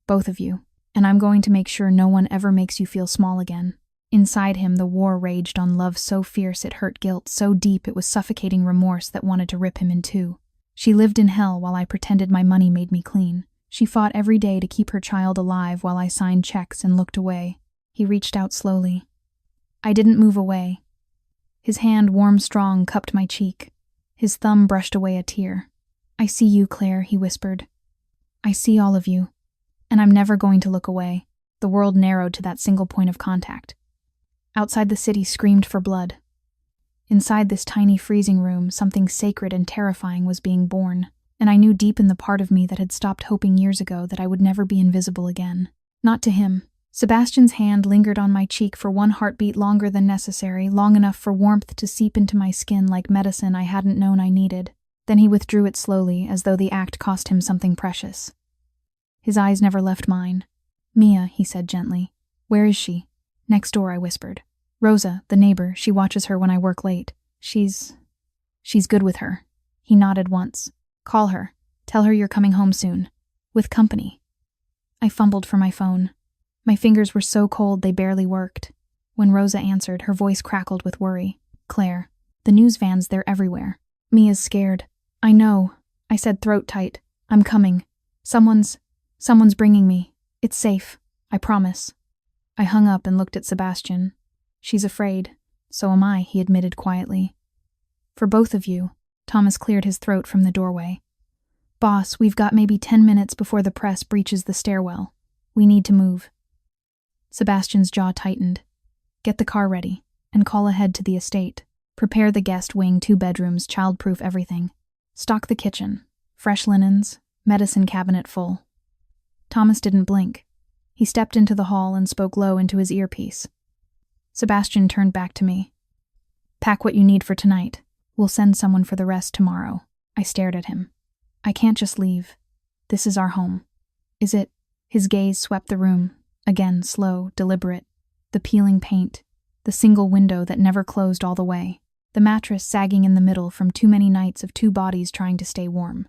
"Both of you. And I'm going to make sure no one ever makes you feel small again." Inside him, the war raged on love so fierce it hurt guilt, so deep it was suffocating remorse that wanted to rip him in two. She lived in hell while I pretended my money made me clean. She fought every day to keep her child alive while I signed checks and looked away. He reached out slowly. I didn't move away. His hand, warm, strong, cupped my cheek. His thumb brushed away a tear. "I see you, Claire," he whispered. "I see all of you. And I'm never going to look away." The world narrowed to that single point of contact. Outside the city screamed for blood. Inside this tiny freezing room, something sacred and terrifying was being born, and I knew deep in the part of me that had stopped hoping years ago that I would never be invisible again. Not to him. Sebastian's hand lingered on my cheek for one heartbeat longer than necessary, long enough for warmth to seep into my skin like medicine I hadn't known I needed. Then he withdrew it slowly, as though the act cost him something precious. His eyes never left mine. "Mia," he said gently. "Where is she?" "Next door," I whispered. "Rosa, the neighbor, she watches her when I work late. She's good with her." He nodded once. "Call her. Tell her you're coming home soon. With company." I fumbled for my phone. My fingers were so cold they barely worked. When Rosa answered, her voice crackled with worry. "Claire, the news vans, they're everywhere. Mia's scared." "I know," I said, throat tight. "I'm coming. Someone's bringing me. It's safe. I promise." I hung up and looked at Sebastian. "She's afraid. So am I," he admitted quietly. "For both of you." Thomas cleared his throat from the doorway. "Boss, we've got maybe 10 minutes before the press breaches the stairwell. We need to move." Sebastian's jaw tightened. "Get the car ready." and call ahead to the estate. Prepare the guest wing, 2 bedrooms, child-proof everything. Stock the kitchen. Fresh linens, medicine cabinet full. Thomas didn't blink. He stepped into the hall and spoke low into his earpiece. Sebastian turned back to me. Pack what you need for tonight. We'll send someone for the rest tomorrow. I stared at him. I can't just leave. This is our home. Is it? His gaze swept the room. Again, slow, deliberate. The peeling paint. The single window that never closed all the way. The mattress sagging in the middle from too many nights of 2 bodies trying to stay warm.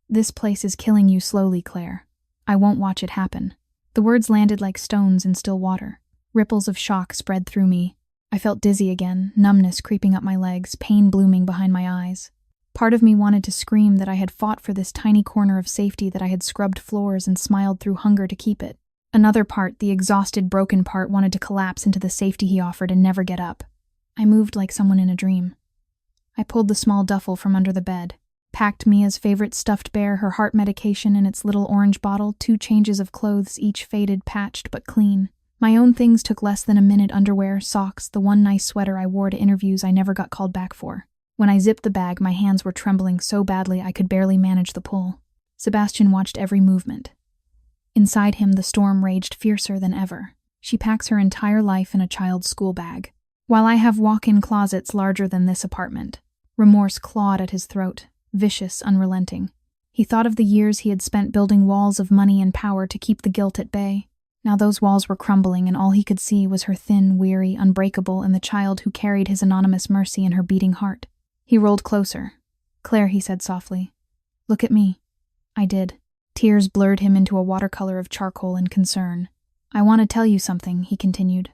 This place is killing you slowly, Claire. I won't watch it happen. The words landed like stones in still water. Ripples of shock spread through me. I felt dizzy again, numbness creeping up my legs, pain blooming behind my eyes. Part of me wanted to scream that I had fought for this tiny corner of safety, that I had scrubbed floors and smiled through hunger to keep it. Another part, the exhausted, broken part, wanted to collapse into the safety he offered and never get up. I moved like someone in a dream. I pulled the small duffel from under the bed, packed Mia's favorite stuffed bear, her heart medication in its little orange bottle, 2 changes of clothes, each faded, patched, but clean. My own things took less than a minute: underwear, socks, the one nice sweater I wore to interviews I never got called back for. When I zipped the bag, my hands were trembling so badly I could barely manage the pull. Sebastian watched every movement. Inside him, the storm raged fiercer than ever. She packs her entire life in a child's school bag, while I have walk-in closets larger than this apartment. Remorse clawed at his throat, vicious, unrelenting. He thought of the years he had spent building walls of money and power to keep the guilt at bay. Now those walls were crumbling, and all he could see was her thin, weary, unbreakable, and the child who carried his anonymous mercy in her beating heart. He rolled closer. Claire, he said softly. Look at me. I did. Tears blurred him into a watercolor of charcoal and concern. I want to tell you something, he continued.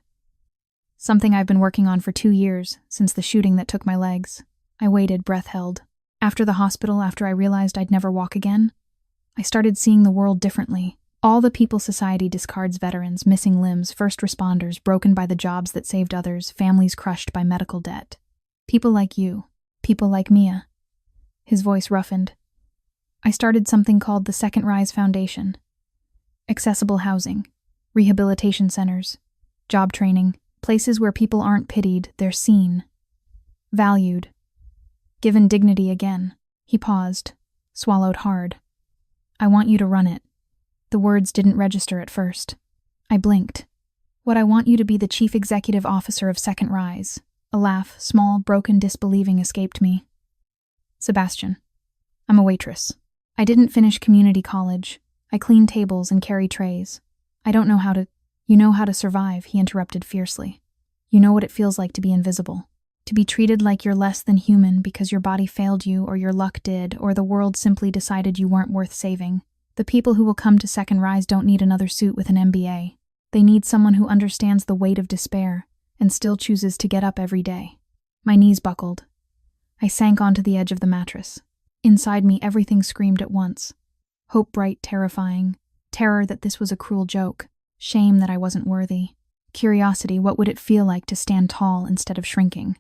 Something I've been working on for 2 years, since the shooting that took my legs. I waited, breath held. After the hospital, after I realized I'd never walk again, I started seeing the world differently. All the people society discards: veterans, missing limbs, first responders, broken by the jobs that saved others, families crushed by medical debt. People like you. People like Mia. His voice roughened. I started something called the Second Rise Foundation. Accessible housing, rehabilitation centers, job training, places where people aren't pitied, they're seen, valued, given dignity again. He paused, swallowed hard. I want you to run it. The words didn't register at first. I blinked. What I want you to be the chief executive officer of Second Rise. A laugh, small, broken, disbelieving, escaped me. Sebastian, I'm a waitress. I didn't finish community college. I clean tables and carry trays. I don't know how to— You know how to survive, he interrupted fiercely. You know what it feels like to be invisible. To be treated like you're less than human because your body failed you, or your luck did, or the world simply decided you weren't worth saving. The people who will come to Second Rise don't need another suit with an MBA. They need someone who understands the weight of despair and still chooses to get up every day. My knees buckled. I sank onto the edge of the mattress. Inside me, everything screamed at once. Hope bright, terrifying. Terror that this was a cruel joke. Shame that I wasn't worthy. Curiosity, what would it feel like to stand tall instead of shrinking?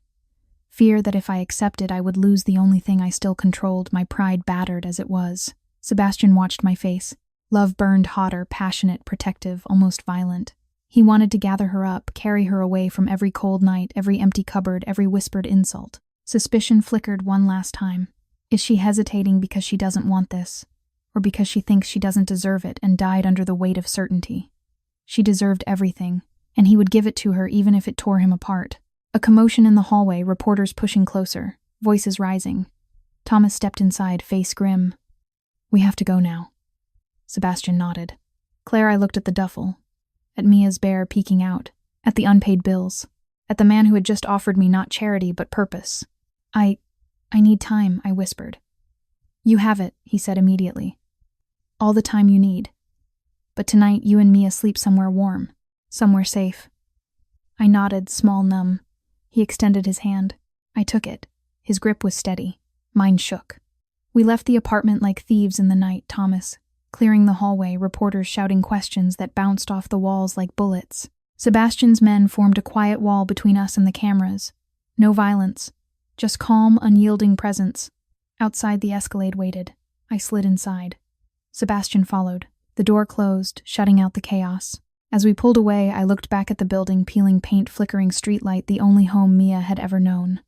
Fear that if I accepted, I would lose the only thing I still controlled, my pride battered as it was. Sebastian watched my face. Love burned hotter, passionate, protective, almost violent. He wanted to gather her up, carry her away from every cold night, every empty cupboard, every whispered insult. Suspicion flickered one last time. Is she hesitating because she doesn't want this? Or because she thinks she doesn't deserve it and died under the weight of certainty? She deserved everything, and he would give it to her even if it tore him apart. A commotion in the hallway, reporters pushing closer, voices rising. Thomas stepped inside, face grim. We have to go now. Sebastian nodded. Claire, I looked at the duffel, at Mia's bear peeking out, at the unpaid bills, at the man who had just offered me not charity but purpose. I need time, I whispered. You have it, he said immediately. All the time you need. But tonight you and Mia sleep somewhere warm, somewhere safe. I nodded, small, numb. He extended his hand. I took it. His grip was steady. Mine shook. We left the apartment like thieves in the night, Thomas, clearing the hallway, reporters shouting questions that bounced off the walls like bullets. Sebastian's men formed a quiet wall between us and the cameras. No violence, just calm, unyielding presence. Outside, the Escalade waited. I slid inside. Sebastian followed. The door closed, shutting out the chaos. As we pulled away, I looked back at the building, peeling paint, flickering streetlight, the only home Mia had ever known.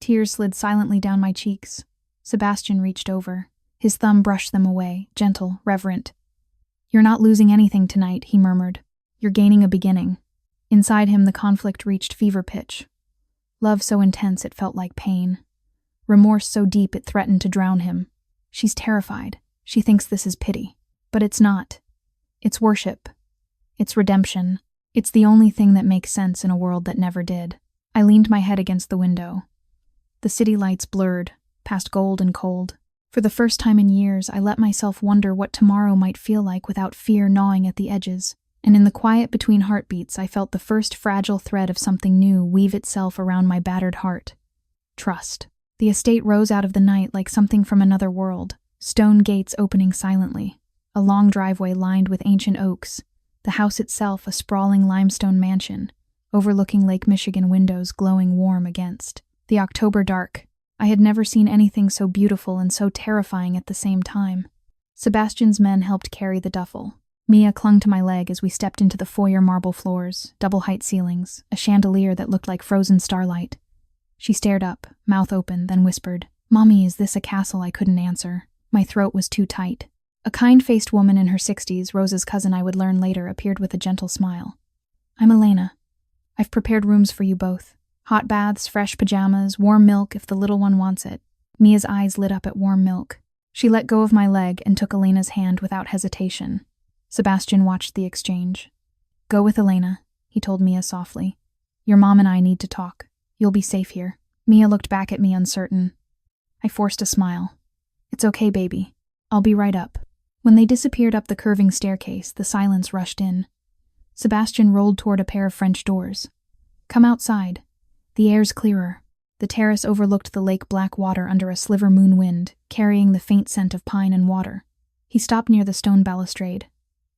Tears slid silently down my cheeks. Sebastian reached over. His thumb brushed them away, gentle, reverent. "You're not losing anything tonight," he murmured. "You're gaining a beginning." Inside him, the conflict reached fever pitch. Love so intense it felt like pain. Remorse so deep it threatened to drown him. She's terrified. She thinks this is pity. But it's not. It's worship. It's redemption. It's the only thing that makes sense in a world that never did. I leaned my head against the window. The city lights blurred, past gold and cold. For the first time in years, I let myself wonder what tomorrow might feel like without fear gnawing at the edges. And in the quiet between heartbeats, I felt the first fragile thread of something new weave itself around my battered heart. Trust. The estate rose out of the night like something from another world, stone gates opening silently, a long driveway lined with ancient oaks, the house itself a sprawling limestone mansion, overlooking Lake Michigan, windows glowing warm against the October dark. I had never seen anything so beautiful and so terrifying at the same time. Sebastian's men helped carry the duffel. Mia clung to my leg as we stepped into the foyer, marble floors, double-height ceilings, a chandelier that looked like frozen starlight. She stared up, mouth open, then whispered, "Mommy, is this a castle?" I couldn't answer. My throat was too tight. A kind-faced woman in her 60s, Rose's cousin I would learn later, appeared with a gentle smile. "I'm Elena. I've prepared rooms for you both. Hot baths, fresh pajamas, warm milk if the little one wants it." Mia's eyes lit up at warm milk. She let go of my leg and took Elena's hand without hesitation. Sebastian watched the exchange. "Go with Elena," he told Mia softly. "Your mom and I need to talk. You'll be safe here." Mia looked back at me uncertain. I forced a smile. "It's okay, baby. I'll be right up." When they disappeared up the curving staircase, the silence rushed in. Sebastian rolled toward a pair of French doors. "Come outside. The air's clearer." The terrace overlooked the lake-black water under a sliver moon wind, carrying the faint scent of pine and water. He stopped near the stone balustrade.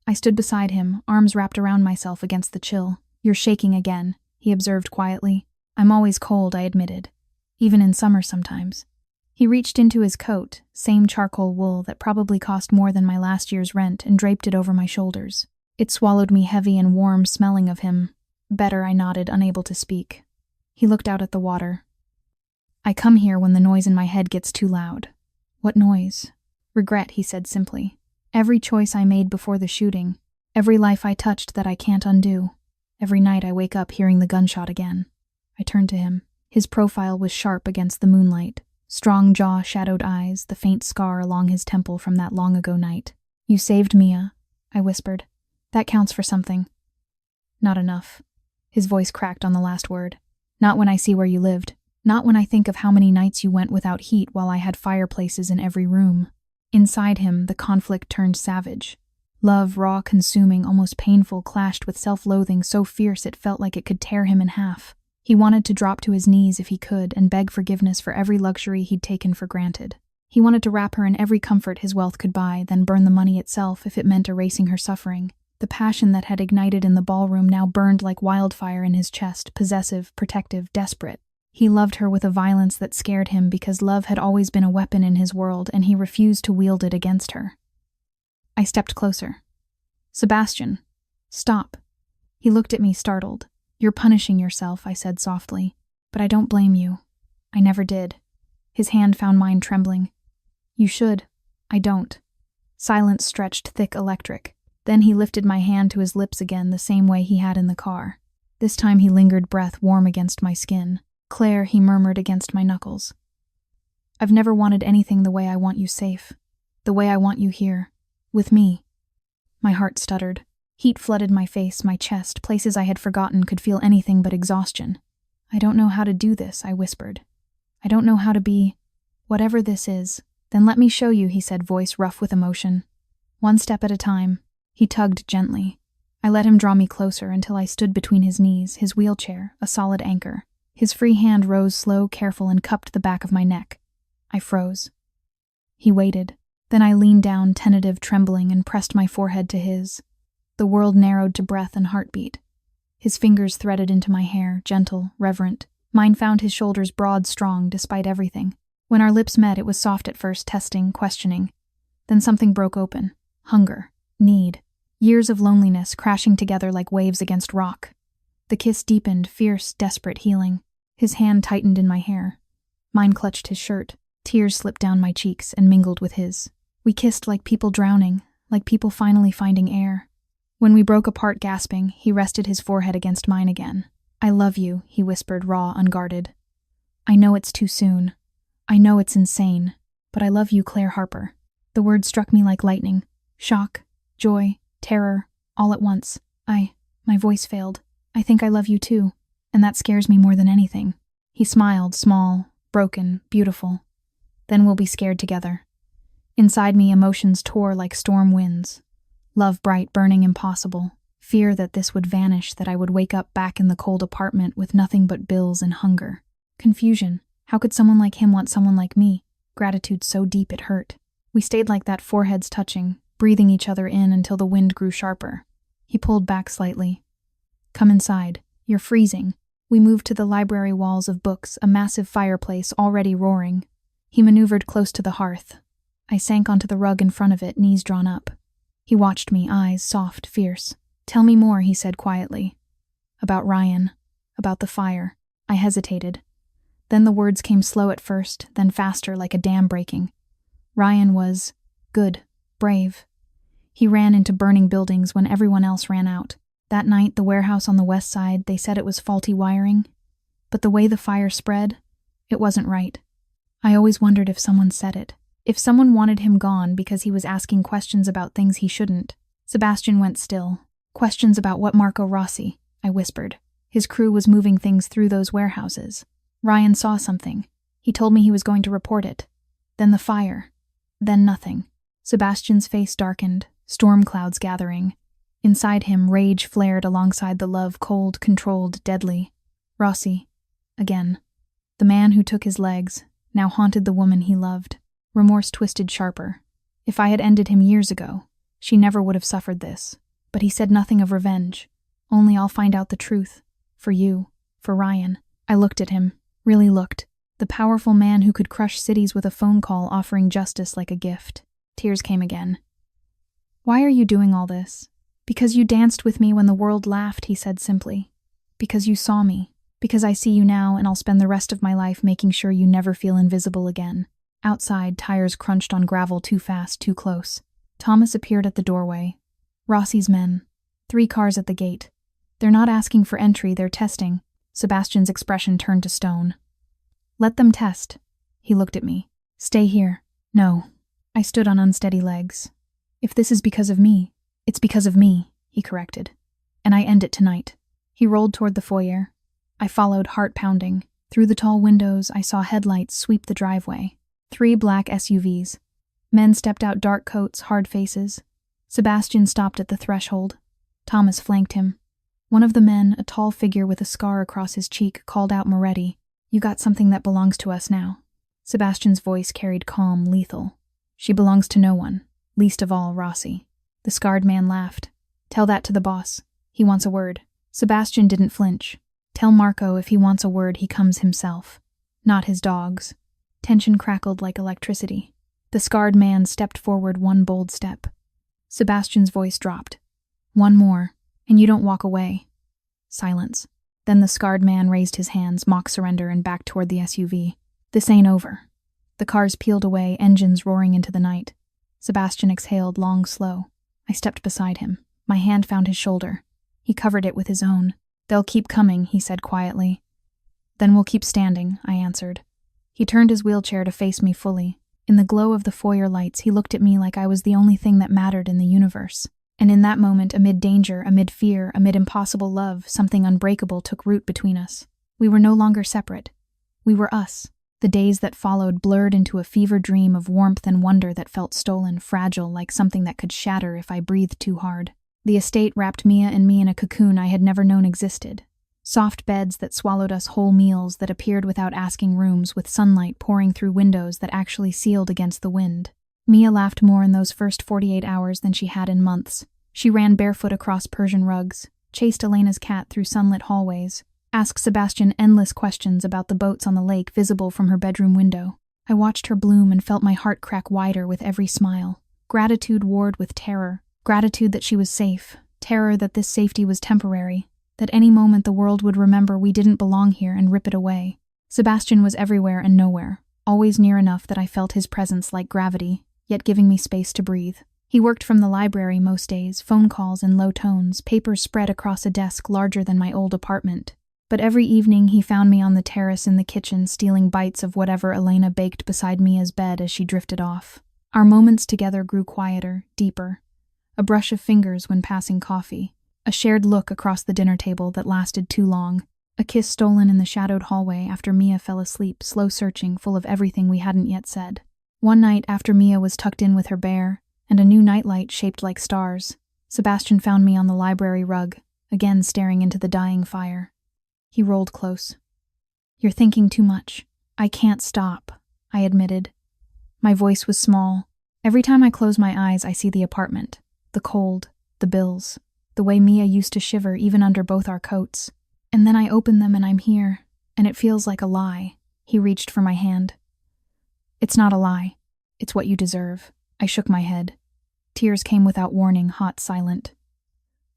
I stood beside him, arms wrapped around myself against the chill. "You're shaking again," he observed quietly. "I'm always cold," I admitted. "Even in summer sometimes." He reached into his coat, same charcoal wool that probably cost more than my last year's rent, and draped it over my shoulders. It swallowed me heavy and warm, smelling of him. "Better," I nodded, unable to speak. He looked out at the water. "I come here when the noise in my head gets too loud." "What noise?" "Regret," he said simply. "Every choice I made before the shooting. Every life I touched that I can't undo. Every night I wake up hearing the gunshot again." I turned to him. His profile was sharp against the moonlight. Strong jaw, shadowed eyes, the faint scar along his temple from that long-ago night. "You saved Mia," I whispered. "That counts for something." "Not enough." His voice cracked on the last word. "Not when I see where you lived. Not when I think of how many nights you went without heat while I had fireplaces in every room." Inside him, the conflict turned savage. Love, raw, consuming, almost painful, clashed with self-loathing so fierce it felt like it could tear him in half. He wanted to drop to his knees if he could and beg forgiveness for every luxury he'd taken for granted. He wanted to wrap her in every comfort his wealth could buy, then burn the money itself if it meant erasing her suffering. The passion that had ignited in the ballroom now burned like wildfire in his chest, possessive, protective, desperate. He loved her with a violence that scared him because love had always been a weapon in his world and he refused to wield it against her. I stepped closer. "Sebastian, stop." He looked at me, startled. "You're punishing yourself," I said softly. "But I don't blame you. I never did." His hand found mine, trembling. "You should. I don't." Silence stretched thick, electric. Then he lifted my hand to his lips again, the same way he had in the car. This time he lingered, breath warm against my skin. "Claire," he murmured against my knuckles. "I've never wanted anything the way I want you safe. The way I want you here. With me." My heart stuttered. Heat flooded my face, my chest, places I had forgotten could feel anything but exhaustion. "I don't know how to do this," I whispered. "I don't know how to be whatever this is." "Then let me show you," he said, voice rough with emotion. "One step at a time." He tugged gently. I let him draw me closer until I stood between his knees, his wheelchair, a solid anchor. His free hand rose slow, careful, and cupped the back of my neck. I froze. He waited. Then I leaned down, tentative, trembling, and pressed my forehead to his. The world narrowed to breath and heartbeat. His fingers threaded into my hair, gentle, reverent. Mine found his shoulders broad, strong, despite everything. When our lips met, it was soft at first, testing, questioning. Then something broke open. Hunger. Need. Years of loneliness crashing together like waves against rock. The kiss deepened, fierce, desperate healing. His hand tightened in my hair. Mine clutched his shirt. Tears slipped down my cheeks and mingled with his. We kissed like people drowning, like people finally finding air. When we broke apart gasping, he rested his forehead against mine again. "I love you," he whispered, raw, unguarded. "I know it's too soon. I know it's insane. But I love you, Claire Harper." The word struck me like lightning. Shock, joy, terror, all at once. My voice failed. "I think I love you too, and that scares me more than anything." He smiled, small, broken, beautiful. "Then we'll be scared together." Inside me, emotions tore like storm winds. Love bright, burning, impossible. Fear that this would vanish, that I would wake up back in the cold apartment with nothing but bills and hunger. Confusion. How could someone like him want someone like me? Gratitude so deep it hurt. We stayed like that, foreheads touching, breathing each other in until the wind grew sharper. He pulled back slightly. "Come inside. You're freezing." We moved to the library walls of books, a massive fireplace already roaring. He maneuvered close to the hearth. I sank onto the rug in front of it, knees drawn up. He watched me, eyes soft, fierce. "Tell me more," he said quietly. "About Ryan. About the fire." I hesitated. Then the words came slow at first, then faster, like a dam breaking. Ryan was good, brave. He ran into burning buildings when everyone else ran out. That night, the warehouse on the west side, they said it was faulty wiring. But the way the fire spread, it wasn't right. I always wondered if someone said it. If someone wanted him gone because he was asking questions about things he shouldn't. Sebastian went still. "Questions about what Marco Rossi," I whispered. "His crew was moving things through those warehouses. Ryan saw something. He told me he was going to report it. Then the fire. Then nothing." Sebastian's face darkened, storm clouds gathering. Inside him, rage flared alongside the love, cold, controlled, deadly. Rossi. Again. The man who took his legs, now haunted the woman he loved. Remorse twisted sharper. If I had ended him years ago, she never would have suffered this. But he said nothing of revenge. Only I'll find out the truth. For you. For Ryan. I looked at him. Really looked. The powerful man who could crush cities with a phone call, offering justice like a gift. Tears came again. "Why are you doing all this?" "Because you danced with me when the world laughed," he said simply. "Because you saw me. Because I see you now, and I'll spend the rest of my life making sure you never feel invisible again." Outside, tires crunched on gravel too fast, too close. Thomas appeared at the doorway. "Rossi's men. 3 cars at the gate. They're not asking for entry, they're testing." Sebastian's expression turned to stone. "Let them test." He looked at me. "Stay here." "No." I stood on unsteady legs. "If this is because of me, it's because of me," he corrected. "And I end it tonight." He rolled toward the foyer. I followed, heart pounding. Through the tall windows, I saw headlights sweep the driveway. 3 black SUVs. Men stepped out, dark coats, hard faces. Sebastian stopped at the threshold. Thomas flanked him. One of the men, a tall figure with a scar across his cheek, called out, "Moretti, you got something that belongs to us now." Sebastian's voice carried calm, lethal. "She belongs to no one, least of all Rossi." The scarred man laughed. "Tell that to the boss. He wants a word." Sebastian didn't flinch. "Tell Marco if he wants a word, he comes himself. Not his dogs." Tension crackled like electricity. The scarred man stepped forward one bold step. Sebastian's voice dropped. "One more, and you don't walk away." Silence. Then the scarred man raised his hands, mock surrender, and backed toward the SUV. "This ain't over." The cars peeled away, engines roaring into the night. Sebastian exhaled, long, slow. I stepped beside him. My hand found his shoulder. He covered it with his own. "They'll keep coming," he said quietly. "Then we'll keep standing," I answered. He turned his wheelchair to face me fully. In the glow of the foyer lights, he looked at me like I was the only thing that mattered in the universe. And in that moment, amid danger, amid fear, amid impossible love, something unbreakable took root between us. We were no longer separate. We were us. The days that followed blurred into a fever dream of warmth and wonder that felt stolen, fragile, like something that could shatter if I breathed too hard. The estate wrapped Mia and me in a cocoon I had never known existed. Soft beds that swallowed us, whole meals that appeared without asking, rooms with sunlight pouring through windows that actually sealed against the wind. Mia laughed more in those first 48 hours than she had in months. She ran barefoot across Persian rugs, chased Elena's cat through sunlit hallways, asked Sebastian endless questions about the boats on the lake visible from her bedroom window. I watched her bloom and felt my heart crack wider with every smile. Gratitude warred with terror. Gratitude that she was safe, terror that this safety was temporary, that any moment the world would remember we didn't belong here and rip it away. Sebastian was everywhere and nowhere, always near enough that I felt his presence like gravity, yet giving me space to breathe. He worked from the library most days, phone calls in low tones, papers spread across a desk larger than my old apartment. But every evening he found me on the terrace in the kitchen stealing bites of whatever Elena baked beside Mia's bed as she drifted off. Our moments together grew quieter, deeper. A brush of fingers when passing coffee, a shared look across the dinner table that lasted too long, a kiss stolen in the shadowed hallway after Mia fell asleep, slow searching, full of everything we hadn't yet said. One night after Mia was tucked in with her bear, and a new nightlight shaped like stars, Sebastian found me on the library rug, again staring into the dying fire. He rolled close. "You're thinking too much. I can't stop," I admitted. My voice was small. Every time I close my eyes, I see the apartment, the cold, the bills, the way Mia used to shiver even under both our coats. And then I open them and I'm here, and it feels like a lie. He reached for my hand. "It's not a lie. It's what you deserve." I shook my head. Tears came without warning, hot, silent.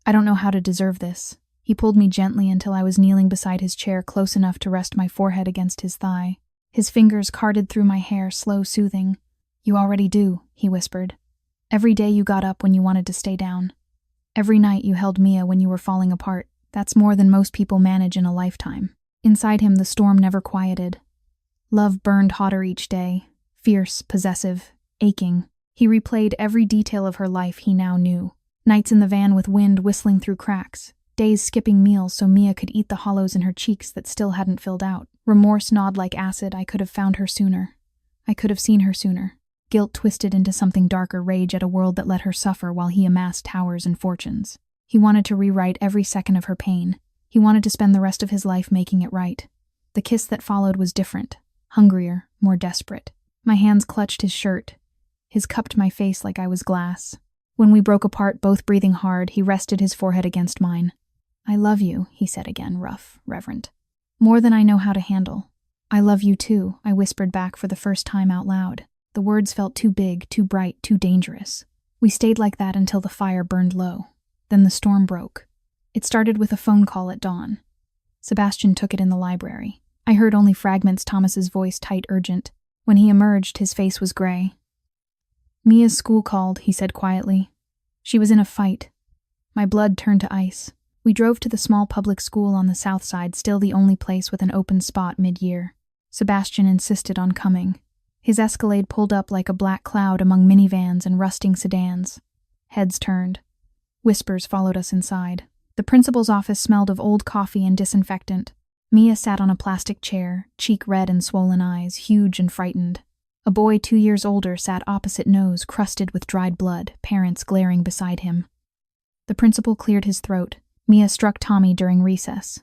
"I don't know how to deserve this." He pulled me gently until I was kneeling beside his chair, close enough to rest my forehead against his thigh. His fingers carded through my hair, slow, soothing. "You already do," he whispered. "Every day you got up when you wanted to stay down. Every night you held Mia when you were falling apart. That's more than most people manage in a lifetime." Inside him, the storm never quieted. Love burned hotter each day, fierce, possessive, aching. He replayed every detail of her life he now knew. Nights in the van with wind whistling through cracks. Days skipping meals so Mia could eat the hollows in her cheeks that still hadn't filled out. Remorse gnawed like acid. I could have found her sooner. I could have seen her sooner. Guilt twisted into something darker, rage at a world that let her suffer while he amassed towers and fortunes. He wanted to rewrite every second of her pain. He wanted to spend the rest of his life making it right. The kiss that followed was different, hungrier, more desperate. My hands clutched his shirt. His cupped my face like I was glass. When we broke apart, both breathing hard, he rested his forehead against mine. "I love you," he said again, rough, reverent. "More than I know how to handle." "I love you too," I whispered back for the first time out loud. The words felt too big, too bright, too dangerous. We stayed like that until the fire burned low. Then the storm broke. It started with a phone call at dawn. Sebastian took it in the library. I heard only fragments, Thomas's voice tight, urgent. When he emerged, his face was gray. "Mia's school called," he said quietly. "She was in a fight." My blood turned to ice. We drove to the small public school on the south side, still the only place with an open spot mid-year. Sebastian insisted on coming. His Escalade pulled up like a black cloud among minivans and rusting sedans. Heads turned. Whispers followed us inside. The principal's office smelled of old coffee and disinfectant. Mia sat on a plastic chair, cheek red and swollen eyes, huge and frightened. A boy 2 years older sat opposite, nose crusted with dried blood, parents glaring beside him. The principal cleared his throat. Mia struck Tommy during recess.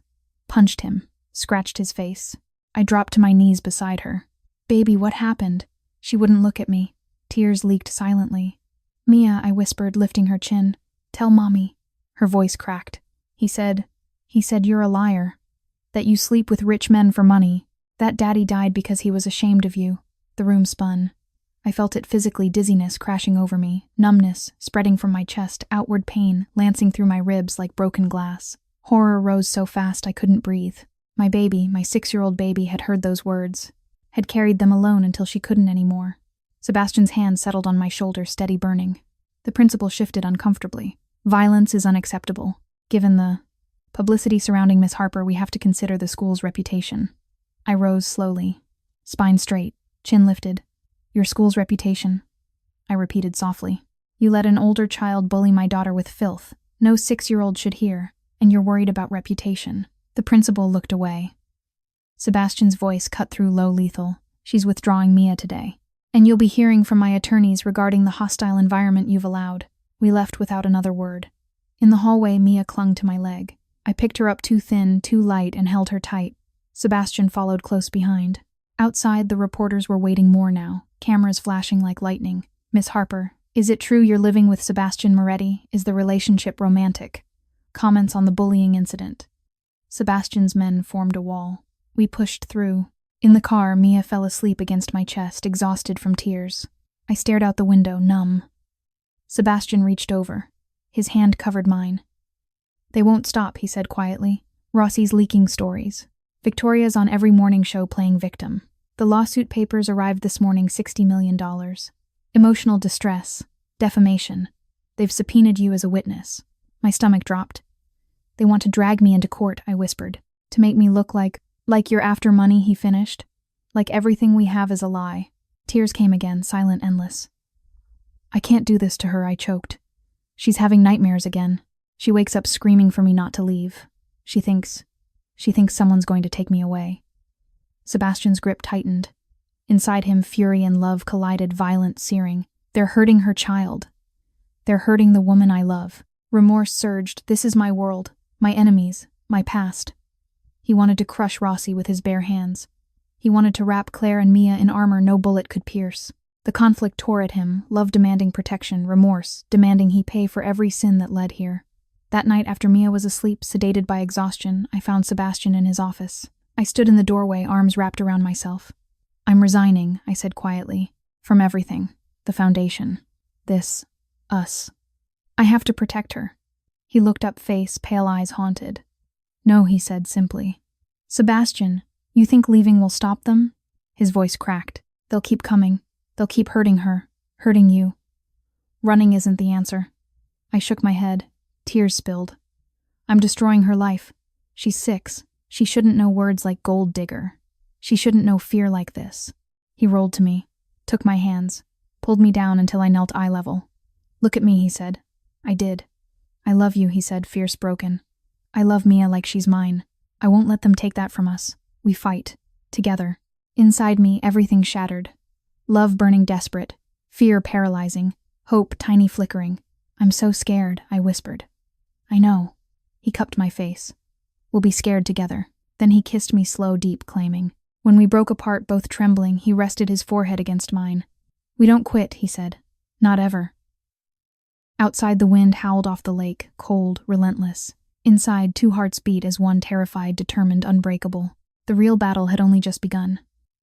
Punched him. Scratched his face. I dropped to my knees beside her. "Baby, what happened?" She wouldn't look at me. Tears leaked silently. "Mia," I whispered, lifting her chin. "Tell Mommy." Her voice cracked. He said, "You're a liar. That you sleep with rich men for money. That Daddy died because he was ashamed of you." The room spun. I felt it physically, dizziness crashing over me, numbness spreading from my chest, outward pain lancing through my ribs like broken glass. Horror rose so fast I couldn't breathe. My baby, my 6-year-old baby, had heard those words, had carried them alone until she couldn't anymore. Sebastian's hand settled on my shoulder, steady burning. The principal shifted uncomfortably. "Violence is unacceptable. Given the publicity surrounding Miss Harper, we have to consider the school's reputation." I rose slowly, spine straight, chin lifted. "Your school's reputation," I repeated softly. "You let an older child bully my daughter with filth. No 6-year-old should hear, and you're worried about reputation." The principal looked away. Sebastian's voice cut through, low, lethal. "She's withdrawing Mia today. And you'll be hearing from my attorneys regarding the hostile environment you've allowed." We left without another word. In the hallway, Mia clung to my leg. I picked her up too thin, too light, and held her tight. Sebastian followed close behind. Outside, the reporters were waiting more now, cameras flashing like lightning. "Miss Harper, is it true you're living with Sebastian Moretti? Is the relationship romantic?" Comments on the bullying incident. Sebastian's men formed a wall. We pushed through. In the car, Mia fell asleep against my chest, exhausted from tears. I stared out the window, numb. Sebastian reached over. His hand covered mine. They won't stop, he said quietly. Rossi's leaking stories. Victoria's on every morning show playing victim. The lawsuit papers arrived this morning, $60 million. Emotional distress. Defamation. They've subpoenaed you as a witness. My stomach dropped. They want to drag me into court, I whispered. To make me look like you're after money, he finished. Like everything we have is a lie. Tears came again, silent, endless. I can't do this to her, I choked. She's having nightmares again. She wakes up screaming for me not to leave. She thinks someone's going to take me away. Sebastian's grip tightened. Inside him, fury and love collided, violent, searing. They're hurting her child. They're hurting the woman I love. Remorse surged. This is my world. My enemies. My past. He wanted to crush Rossi with his bare hands. He wanted to wrap Claire and Mia in armor no bullet could pierce. The conflict tore at him, love demanding protection, remorse, demanding he pay for every sin that led here. That night, after Mia was asleep, sedated by exhaustion, I found Sebastian in his office. I stood in the doorway, arms wrapped around myself. I'm resigning, I said quietly. From everything. The foundation. This. Us. I have to protect her. He looked up, face, pale eyes haunted. No, he said simply. Sebastian, you think leaving will stop them? His voice cracked. They'll keep coming. They'll keep hurting her. Hurting you. Running isn't the answer. I shook my head. Tears spilled. I'm destroying her life. She's 6. She shouldn't know words like gold digger. She shouldn't know fear like this. He rolled to me, took my hands, pulled me down until I knelt eye level. Look at me, he said. I did. I love you, he said, fierce broken. I love Mia like she's mine. I won't let them take that from us. We fight. Together. Inside me, everything shattered. Love burning desperate. Fear paralyzing. Hope tiny flickering. I'm so scared, I whispered. I know. He cupped my face. We'll be scared together. Then he kissed me slow, deep, claiming. When we broke apart, both trembling, he rested his forehead against mine. We don't quit, he said. Not ever. Outside, the wind howled off the lake, cold, relentless. Inside, 2 hearts beat as one, terrified, determined, unbreakable. The real battle had only just begun.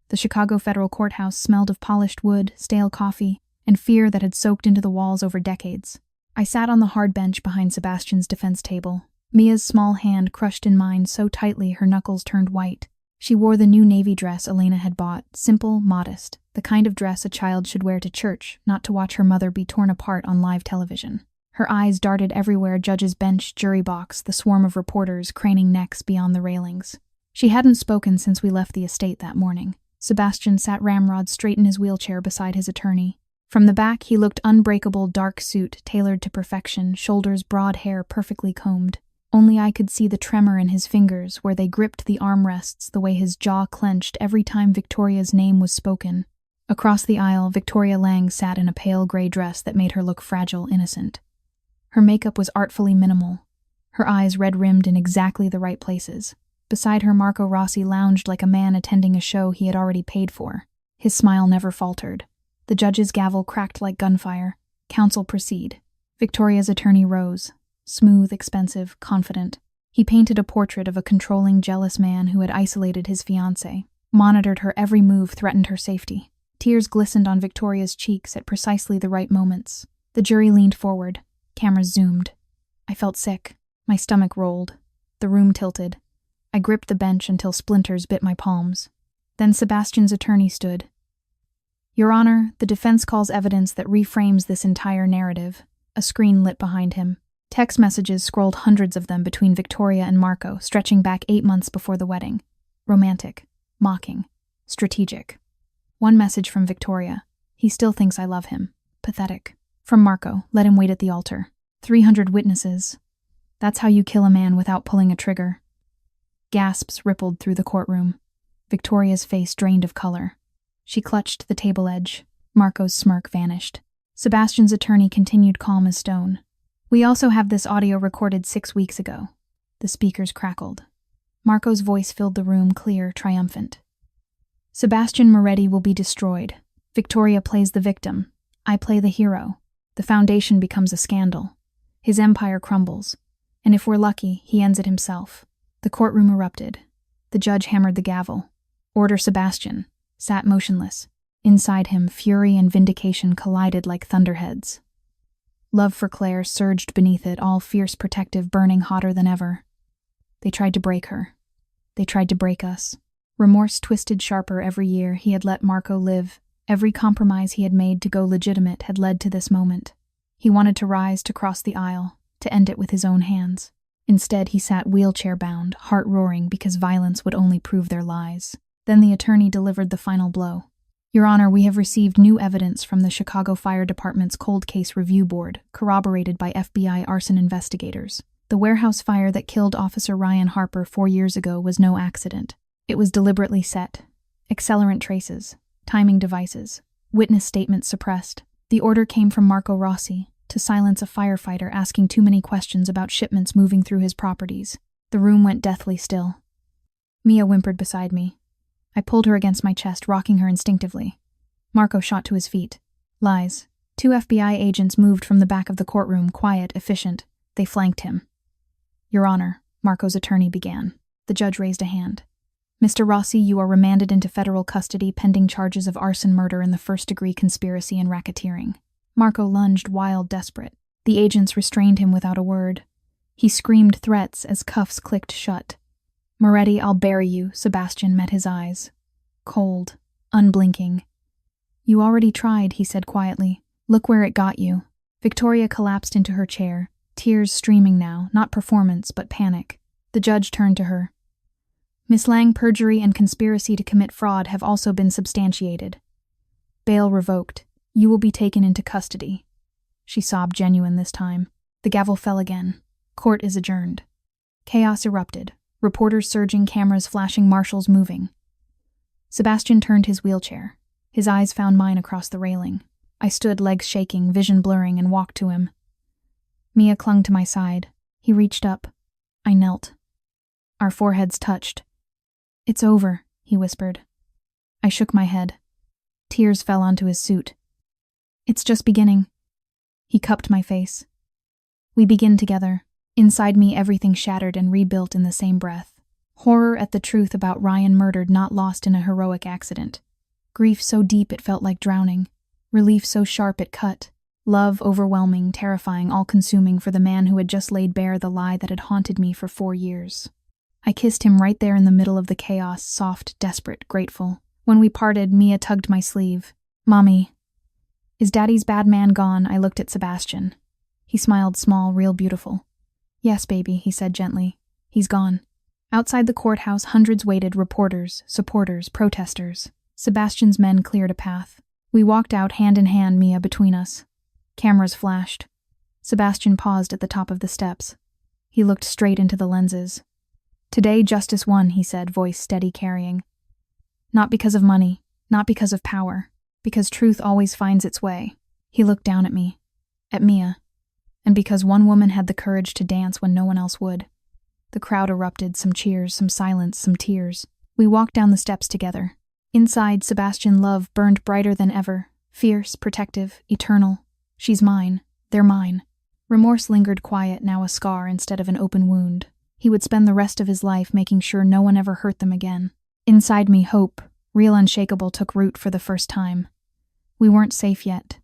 The Chicago Federal Courthouse smelled of polished wood, stale coffee, and fear that had soaked into the walls over decades. I sat on the hard bench behind Sebastian's defense table. Mia's small hand crushed in mine so tightly her knuckles turned white. She wore the new navy dress Elena had bought, simple, modest, the kind of dress a child should wear to church, not to watch her mother be torn apart on live television. Her eyes darted everywhere, judge's bench, jury box, the swarm of reporters craning necks beyond the railings. She hadn't spoken since we left the estate that morning. Sebastian sat ramrod straight in his wheelchair beside his attorney. From the back, he looked unbreakable, dark suit, tailored to perfection, shoulders, broad hair perfectly combed. Only I could see the tremor in his fingers where they gripped the armrests, the way his jaw clenched every time Victoria's name was spoken. Across the aisle, Victoria Lang sat in a pale gray dress that made her look fragile, innocent. Her makeup was artfully minimal, her eyes red-rimmed in exactly the right places. Beside her, Marco Rossi lounged like a man attending a show he had already paid for. His smile never faltered. The judge's gavel cracked like gunfire. Counsel proceed. Victoria's attorney rose. Smooth, expensive, confident. He painted a portrait of a controlling, jealous man who had isolated his fiancée, monitored her every move, threatened her safety. Tears glistened on Victoria's cheeks at precisely the right moments. The jury leaned forward. Cameras zoomed. I felt sick. My stomach rolled. The room tilted. I gripped the bench until splinters bit my palms. Then Sebastian's attorney stood. Your Honor, the defense calls evidence that reframes this entire narrative. A screen lit behind him. Text messages scrolled, hundreds of them, between Victoria and Marco, stretching back 8 months before the wedding. Romantic. Mocking. Strategic. One message from Victoria. He still thinks I love him. Pathetic. From Marco. Let him wait at the altar. 300 witnesses. That's how you kill a man without pulling a trigger. Gasps rippled through the courtroom. Victoria's face drained of color. She clutched the table edge. Marco's smirk vanished. Sebastian's attorney continued, calm as stone. We also have this audio recorded 6 weeks ago. The speakers crackled. Marco's voice filled the room, clear, triumphant. Sebastian Moretti will be destroyed. Victoria plays the victim. I play the hero. The foundation becomes a scandal. His empire crumbles. And if we're lucky, he ends it himself. The courtroom erupted. The judge hammered the gavel. Order Sebastian. Sat motionless. Inside him, fury and vindication collided like thunderheads. Love for Claire surged beneath it, all fierce, protective, burning hotter than ever. They tried to break her. They tried to break us. Remorse twisted sharper every year he had let Marco live. Every compromise he had made to go legitimate had led to this moment. He wanted to rise, to cross the aisle, to end it with his own hands. Instead, he sat wheelchair-bound, heart roaring because violence would only prove their lies. Then the attorney delivered the final blow. Your Honor, we have received new evidence from the Chicago Fire Department's Cold Case Review Board, corroborated by FBI arson investigators. The warehouse fire that killed Officer Ryan Harper 4 years ago was no accident. It was deliberately set. Accelerant traces, timing devices, witness statements suppressed. The order came from Marco Rossi to silence a firefighter asking too many questions about shipments moving through his properties. The room went deathly still. Mia whimpered beside me. I pulled her against my chest, rocking her instinctively. Marco shot to his feet. Lies. 2 FBI agents moved from the back of the courtroom, quiet, efficient. They flanked him. Your Honor, Marco's attorney began. The judge raised a hand. Mr. Rossi, you are remanded into federal custody pending charges of arson, murder, and the first-degree conspiracy and racketeering. Marco lunged, wild, desperate. The agents restrained him without a word. He screamed threats as cuffs clicked shut. Moretti, I'll bury you, Sebastian met his eyes. Cold, unblinking. You already tried, he said quietly. Look where it got you. Victoria collapsed into her chair, tears streaming now, not performance, but panic. The judge turned to her. Miss Lang, perjury and conspiracy to commit fraud have also been substantiated. Bail revoked. You will be taken into custody. She sobbed, genuine this time. The gavel fell again. Court is adjourned. Chaos erupted. Reporters surging, cameras flashing, marshals moving. Sebastian turned his wheelchair. His eyes found mine across the railing. I stood, legs shaking, vision blurring, and walked to him. Mia clung to my side. He reached up. I knelt. Our foreheads touched. It's over, he whispered. I shook my head. Tears fell onto his suit. It's just beginning. He cupped my face. We begin together. Inside me, everything shattered and rebuilt in the same breath. Horror at the truth about Ryan murdered, not lost in a heroic accident. Grief so deep it felt like drowning. Relief so sharp it cut. Love overwhelming, terrifying, all-consuming for the man who had just laid bare the lie that had haunted me for 4 years. I kissed him right there in the middle of the chaos, soft, desperate, grateful. When we parted, Mia tugged my sleeve. Mommy. Is Daddy's bad man gone? I looked at Sebastian. He smiled, small, real beautiful. Yes, baby, he said gently. He's gone. Outside the courthouse, hundreds waited, reporters, supporters, protesters. Sebastian's men cleared a path. We walked out hand in hand, Mia between us. Cameras flashed. Sebastian paused at the top of the steps. He looked straight into the lenses. Today justice won, he said, voice steady, carrying. Not because of money, not because of power, because truth always finds its way. He looked down at me, at Mia, and because one woman had the courage to dance when no one else would. The crowd erupted, some cheers, some silence, some tears. We walked down the steps together. Inside, Sebastian love burned brighter than ever, fierce, protective, eternal. She's mine, they're mine. Remorse lingered quiet, now a scar instead of an open wound. He would spend the rest of his life making sure no one ever hurt them again. Inside me, hope, real unshakable, took root for the first time. We weren't safe yet,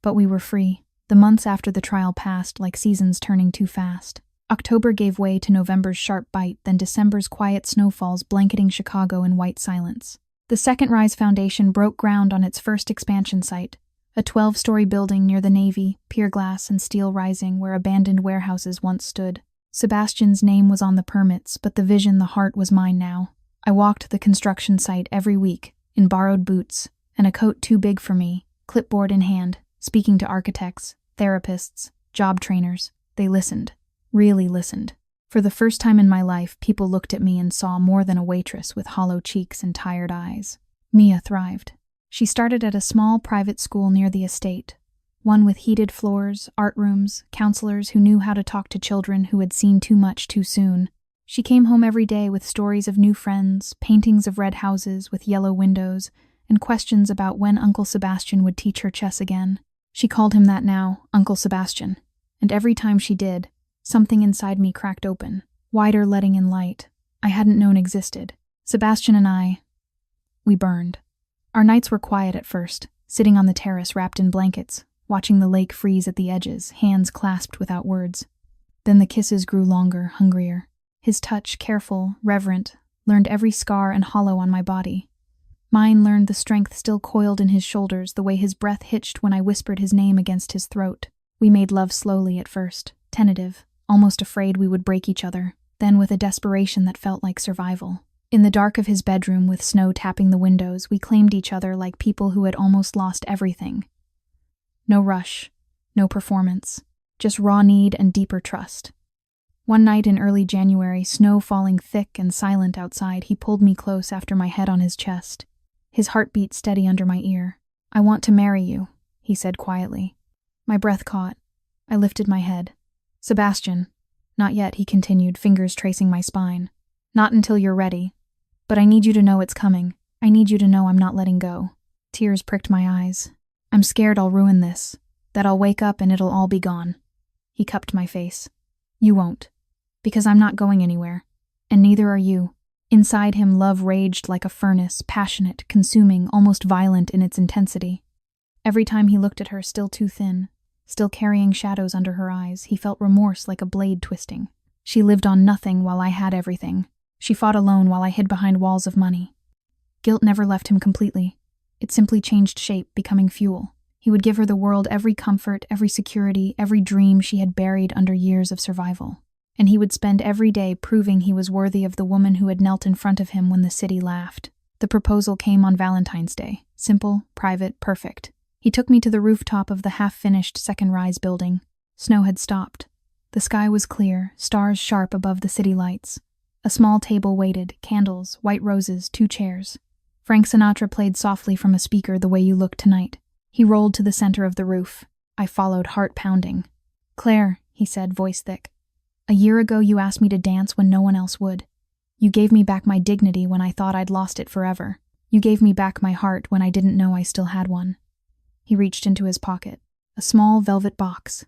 but we were free. The months after the trial passed like seasons turning too fast. October gave way to November's sharp bite, then December's quiet snowfalls blanketing Chicago in white silence. The Second Rise Foundation broke ground on its first expansion site, a 12-story building near the Navy, pier glass and steel rising where abandoned warehouses once stood. Sebastian's name was on the permits, but the vision, the heart, was mine now. I walked the construction site every week, in borrowed boots, and a coat too big for me, clipboard in hand, speaking to architects, therapists, job trainers. They listened, really listened. For the first time in my life, people looked at me and saw more than a waitress with hollow cheeks and tired eyes. Mia thrived. She started at a small private school near the estate, one with heated floors, art rooms, counselors who knew how to talk to children who had seen too much too soon. She came home every day with stories of new friends, paintings of red houses with yellow windows, and questions about when Uncle Sebastian would teach her chess again. She called him that now, Uncle Sebastian, and every time she did, something inside me cracked open, wider, letting in light I hadn't known existed. Sebastian and we burned. Our nights were quiet at first, sitting on the terrace wrapped in blankets, watching the lake freeze at the edges, hands clasped without words. Then the kisses grew longer, hungrier. His touch, careful, reverent, learned every scar and hollow on my body. Mine learned the strength still coiled in his shoulders, the way his breath hitched when I whispered his name against his throat. We made love slowly at first, tentative, almost afraid we would break each other, then with a desperation that felt like survival. In the dark of his bedroom, with snow tapping the windows, we claimed each other like people who had almost lost everything. No rush, no performance, just raw need and deeper trust. One night in early January, snow falling thick and silent outside, he pulled me close after my head on his chest, his heartbeat steady under my ear. "I want to marry you," he said quietly. My breath caught. I lifted my head. "Sebastian." "Not yet," he continued, fingers tracing my spine. "Not until you're ready. But I need you to know it's coming. I need you to know I'm not letting go." Tears pricked my eyes. "I'm scared I'll ruin this, that I'll wake up and it'll all be gone." He cupped my face. "You won't. Because I'm not going anywhere. And neither are you." Inside him, love raged like a furnace, passionate, consuming, almost violent in its intensity. Every time he looked at her, still too thin, still carrying shadows under her eyes, he felt remorse like a blade twisting. She lived on nothing while I had everything. She fought alone while I hid behind walls of money. Guilt never left him completely. It simply changed shape, becoming fuel. He would give her the world, every comfort, every security, every dream she had buried under years of survival. And he would spend every day proving he was worthy of the woman who had knelt in front of him when the city laughed. The proposal came on Valentine's Day. Simple, private, perfect. He took me to the rooftop of the half-finished second-rise building. Snow had stopped. The sky was clear, stars sharp above the city lights. A small table waited, candles, white roses, 2 chairs. Frank Sinatra played softly from a speaker, "The Way You Look Tonight." He rolled to the center of the roof. I followed, heart pounding. "Claire," he said, voice thick. "A year ago you asked me to dance when no one else would. You gave me back my dignity when I thought I'd lost it forever. You gave me back my heart when I didn't know I still had one." He reached into his pocket. A small velvet box.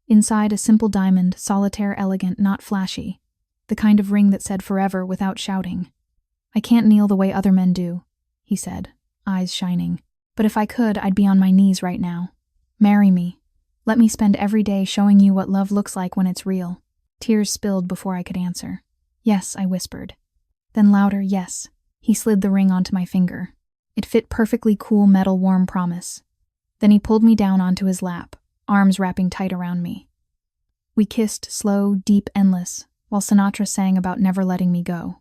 Inside, a simple diamond, solitaire, elegant, not flashy. The kind of ring that said forever without shouting. "I can't kneel the way other men do," he said, eyes shining. "But if I could, I'd be on my knees right now. Marry me. Let me spend every day showing you what love looks like when it's real." Tears spilled before I could answer. "Yes," I whispered. Then louder, "Yes." He slid the ring onto my finger. It fit perfectly, cool metal, warm promise. Then he pulled me down onto his lap, arms wrapping tight around me. We kissed, slow, deep, endless, while Sinatra sang about never letting me go.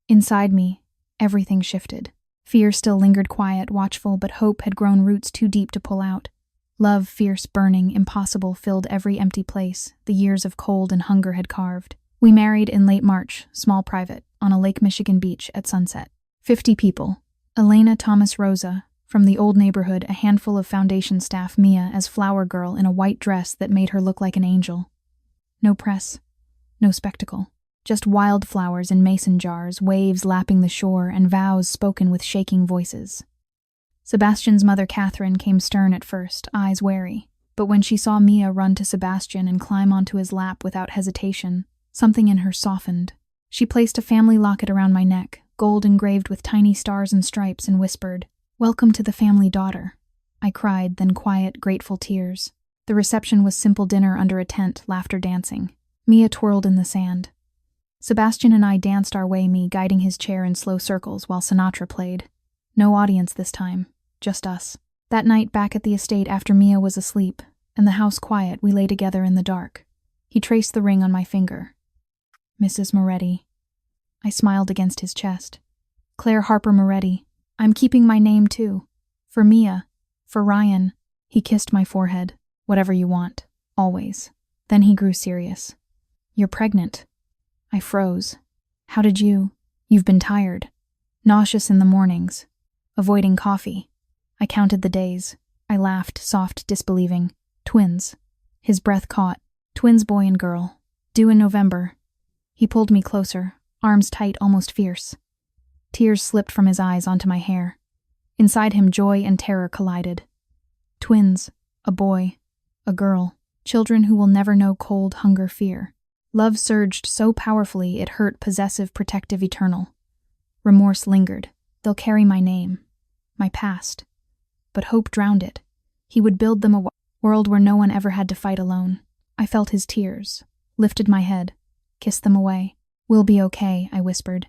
Inside me, everything shifted. Fear still lingered quiet, watchful, but hope had grown roots too deep to pull out. Love, fierce, burning, impossible, filled every empty place the years of cold and hunger had carved. We married in late March, small private, on a Lake Michigan beach at sunset. 50 people. Elena, Thomas, Rosa. From the old neighborhood, a handful of foundation staff, Mia as flower girl in a white dress that made her look like an angel. No press. No spectacle. Just wildflowers in mason jars, waves lapping the shore, and vows spoken with shaking voices. Sebastian's mother, Catherine, came stern at first, eyes wary. But when she saw Mia run to Sebastian and climb onto his lap without hesitation, something in her softened. She placed a family locket around my neck, gold engraved with tiny stars and stripes, and whispered, "Welcome to the family, daughter." I cried, then quiet, grateful tears. The reception was simple dinner under a tent, laughter dancing. Mia twirled in the sand. Sebastian and I danced our way, me guiding his chair in slow circles while Sinatra played. No audience this time. Just us. That night back at the estate after Mia was asleep, and the house quiet, we lay together in the dark. He traced the ring on my finger. "Mrs. Moretti." I smiled against his chest. "Claire Harper Moretti. I'm keeping my name too. For Mia. For Ryan." He kissed my forehead. "Whatever you want. Always." Then he grew serious. "You're pregnant." I froze. "How did you? You've been tired. Nauseous in the mornings. Avoiding coffee." I counted the days. I laughed, soft, disbelieving. "Twins." His breath caught. "Twins, boy and girl. Due in November." He pulled me closer, arms tight, almost fierce. Tears slipped from his eyes onto my hair. Inside him, joy and terror collided. Twins. A boy. A girl. Children who will never know cold, hunger, fear. Love surged so powerfully it hurt, possessive, protective, eternal. Remorse lingered. They'll carry my name. My past. But hope drowned it. He would build them World where no one ever had to fight alone. I felt his tears, lifted my head, kissed them away. "We'll be okay," I whispered.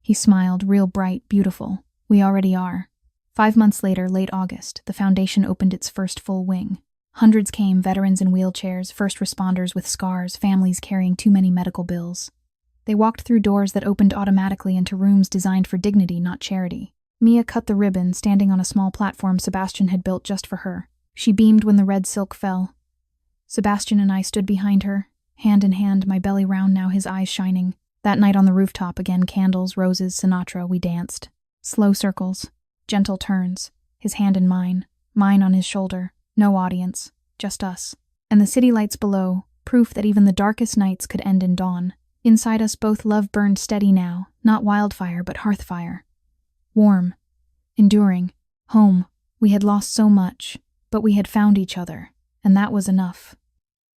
He smiled, real bright, beautiful. "We already are." 5 months later, late August, the foundation opened its first full wing. Hundreds came, veterans in wheelchairs, first responders with scars, families carrying too many medical bills. They walked through doors that opened automatically into rooms designed for dignity, not charity. Mia cut the ribbon, standing on a small platform Sebastian had built just for her. She beamed when the red silk fell. Sebastian and I stood behind her, hand in hand, my belly round now, his eyes shining. That night on the rooftop, again candles, roses, Sinatra, we danced. Slow circles, gentle turns, his hand in mine, mine on his shoulder. No audience, just us. And the city lights below, proof that even the darkest nights could end in dawn. Inside us both love burned steady now, not wildfire but hearthfire. Warm, enduring, home. We had lost so much, but we had found each other, and that was enough.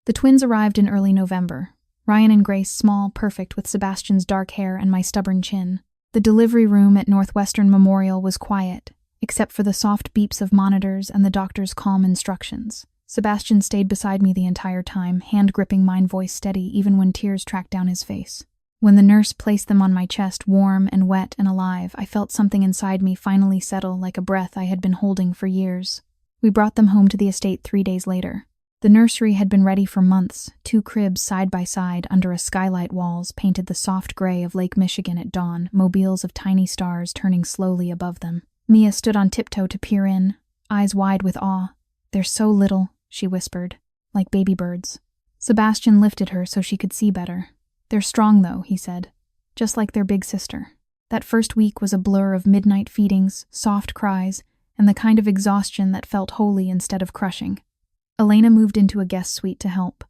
The twins arrived in early November. Ryan and Grace, small, perfect, with Sebastian's dark hair and my stubborn chin. The delivery room at Northwestern Memorial was quiet, except for the soft beeps of monitors and the doctor's calm instructions. Sebastian stayed beside me the entire time, hand gripping mine, voice steady even when tears tracked down his face. When the nurse placed them on my chest, warm and wet and alive, I felt something inside me finally settle like a breath I had been holding for years. We brought them home to the estate 3 days later. The nursery had been ready for months, 2 cribs side by side under a skylight, walls painted the soft gray of Lake Michigan at dawn, mobiles of tiny stars turning slowly above them. Mia stood on tiptoe to peer in, eyes wide with awe. "They're so little," she whispered, "like baby birds." Sebastian lifted her so she could see better. "They're strong though," he said, "just like their big sister." That first week was a blur of midnight feedings, soft cries, and the kind of exhaustion that felt holy instead of crushing. Elena moved into a guest suite to help.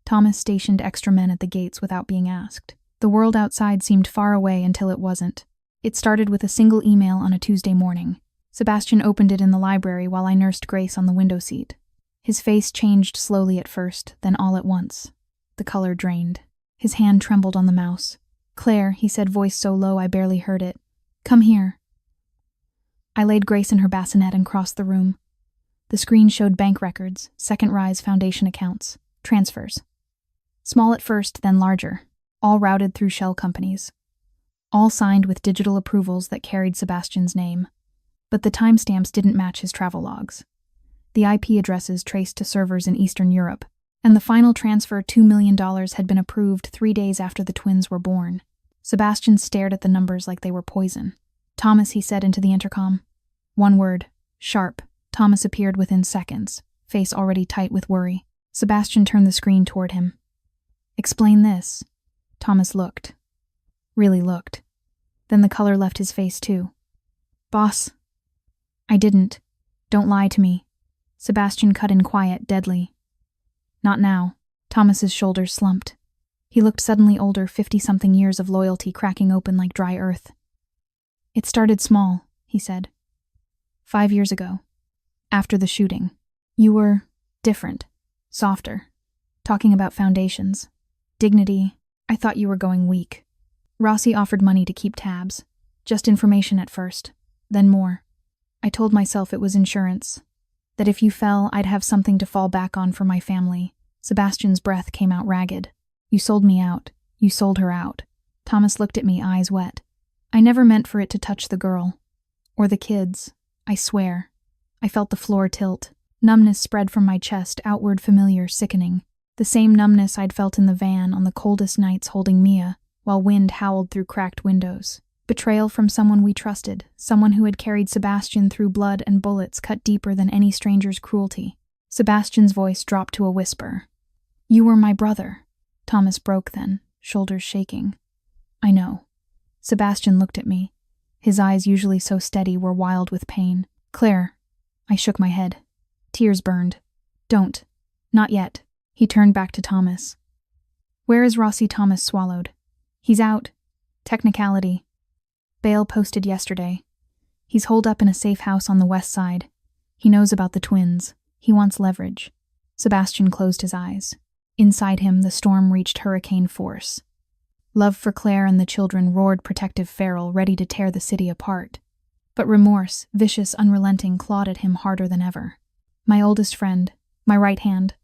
Thomas stationed extra men at the gates without being asked. The world outside seemed far away until it wasn't. It started with a single email on a Tuesday morning. Sebastian opened it in the library while I nursed Grace on the window seat. His face changed slowly at first, then all at once. The color drained. His hand trembled on the mouse. "Claire," he said, voice so low I barely heard it. "Come here." I laid Grace in her bassinet and crossed the room. The screen showed bank records, Second Rise Foundation accounts, transfers. Small at first, then larger, all routed through shell companies. All signed with digital approvals that carried Sebastian's name. But the timestamps didn't match his travel logs. The IP addresses traced to servers in Eastern Europe, and the final transfer, $2 million, had been approved 3 days after the twins were born. Sebastian stared at the numbers like they were poison. "Thomas," he said into the intercom. One word, sharp. Thomas appeared within seconds, face already tight with worry. Sebastian turned the screen toward him. "Explain this." Thomas looked. Really looked. Then the color left his face too. "Boss." "I didn't. Don't lie to me." Sebastian cut in quiet, deadly. "Not now." Thomas's shoulders slumped. He looked suddenly older, 50-something years of loyalty cracking open like dry earth. "It started small," he said. 5 years ago. After the shooting. You were different, softer, talking about foundations, dignity. I thought you were going weak. Rossi offered money to keep tabs. Just information at first, then more. I told myself it was insurance. That if you fell, I'd have something to fall back on for my family. Sebastian's breath came out ragged. "You sold me out. You sold her out." Thomas looked at me, eyes wet. "I never meant for it to touch the girl. Or the kids. I swear." I felt the floor tilt. Numbness spread from my chest, outward, familiar, sickening. The same numbness I'd felt in the van on the coldest nights holding Mia, while wind howled through cracked windows. Betrayal from someone we trusted, someone who had carried Sebastian through blood and bullets cut deeper than any stranger's cruelty. Sebastian's voice dropped to a whisper. "You were my brother." Thomas broke then, shoulders shaking. "I know." Sebastian looked at me. His eyes, usually so steady, were wild with pain. "Claire." I shook my head. Tears burned. "Don't. Not yet." He turned back to Thomas. "Where is Rossi?" Thomas swallowed. "He's out. Technicality. Bail posted yesterday. He's holed up in a safe house on the west side. He knows about the twins. He wants leverage." Sebastian closed his eyes. Inside him, the storm reached hurricane force. Love for Claire and the children roared protective feral, ready to tear the city apart. But remorse, vicious, unrelenting, clawed at him harder than ever. My oldest friend, My right hand.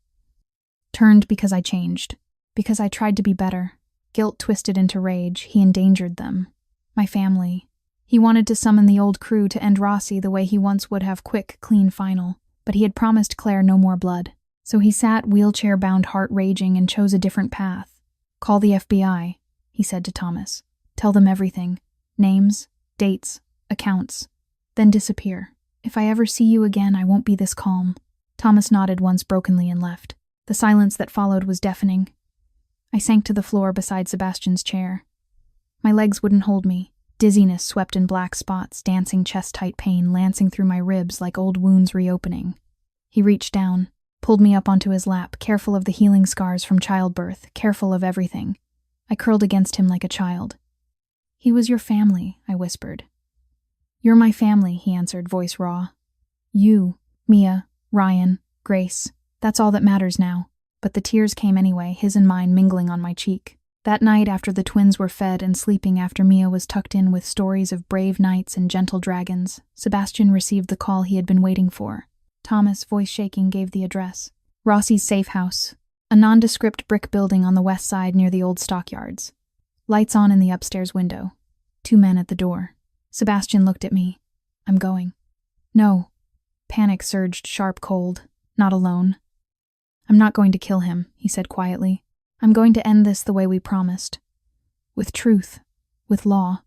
Turned because I changed. Because I tried to be better. Guilt twisted into rage, he endangered them. My family. He wanted to summon the old crew to end Rossi the way he once would have quick, clean final. But he had promised Claire no more blood. So he sat wheelchair-bound, heart raging, and chose a different path. Call the FBI, he said to Thomas. Tell them everything. Names, dates, accounts. Then disappear. If I ever see you again, I won't be this calm. Thomas nodded once brokenly and left. The silence that followed was deafening. I sank to the floor beside Sebastian's chair. My legs wouldn't hold me. Dizziness swept in black spots, dancing chest-tight pain lancing through my ribs like old wounds reopening. He reached down, pulled me up onto his lap, careful of the healing scars from childbirth, careful of everything. I curled against him like a child. He was your family, I whispered. You're my family, he answered, voice raw. You, Mia, Ryan, Grace, that's all that matters now. But the tears came anyway, his and mine mingling on my cheek. That night, after the twins were fed and sleeping after Mia was tucked in with stories of brave knights and gentle dragons, Sebastian received the call he had been waiting for. Thomas, voice shaking, gave the address. Rossi's safe house, a nondescript brick building on the west side near the old stockyards. Lights on in the upstairs window. 2 men at the door. Sebastian looked at me. I'm going. No. Panic surged sharp cold. Not alone. I'm not going to kill him, he said quietly. I'm going to end this the way we promised. With truth. With law.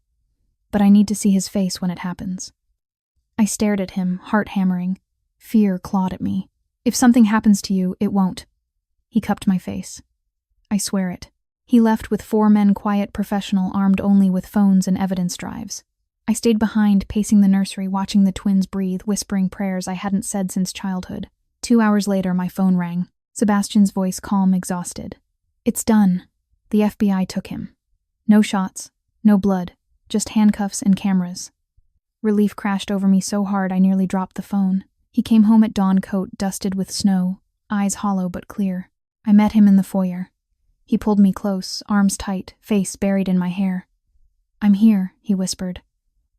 But I need to see his face when it happens. I stared at him, heart hammering. Fear clawed at me. If something happens to you, it won't. He cupped my face. I swear it. He left with 4 men, quiet, professional, armed only with phones and evidence drives. I stayed behind, pacing the nursery, watching the twins breathe, whispering prayers I hadn't said since childhood. 2 hours later, my phone rang. Sebastian's voice calm, exhausted. It's done. The FBI took him. No shots, no blood, just handcuffs and cameras. Relief crashed over me so hard I nearly dropped the phone. He came home at dawn, coat dusted with snow, eyes hollow but clear. I met him in the foyer. He pulled me close, arms tight, face buried in my hair. I'm here, he whispered.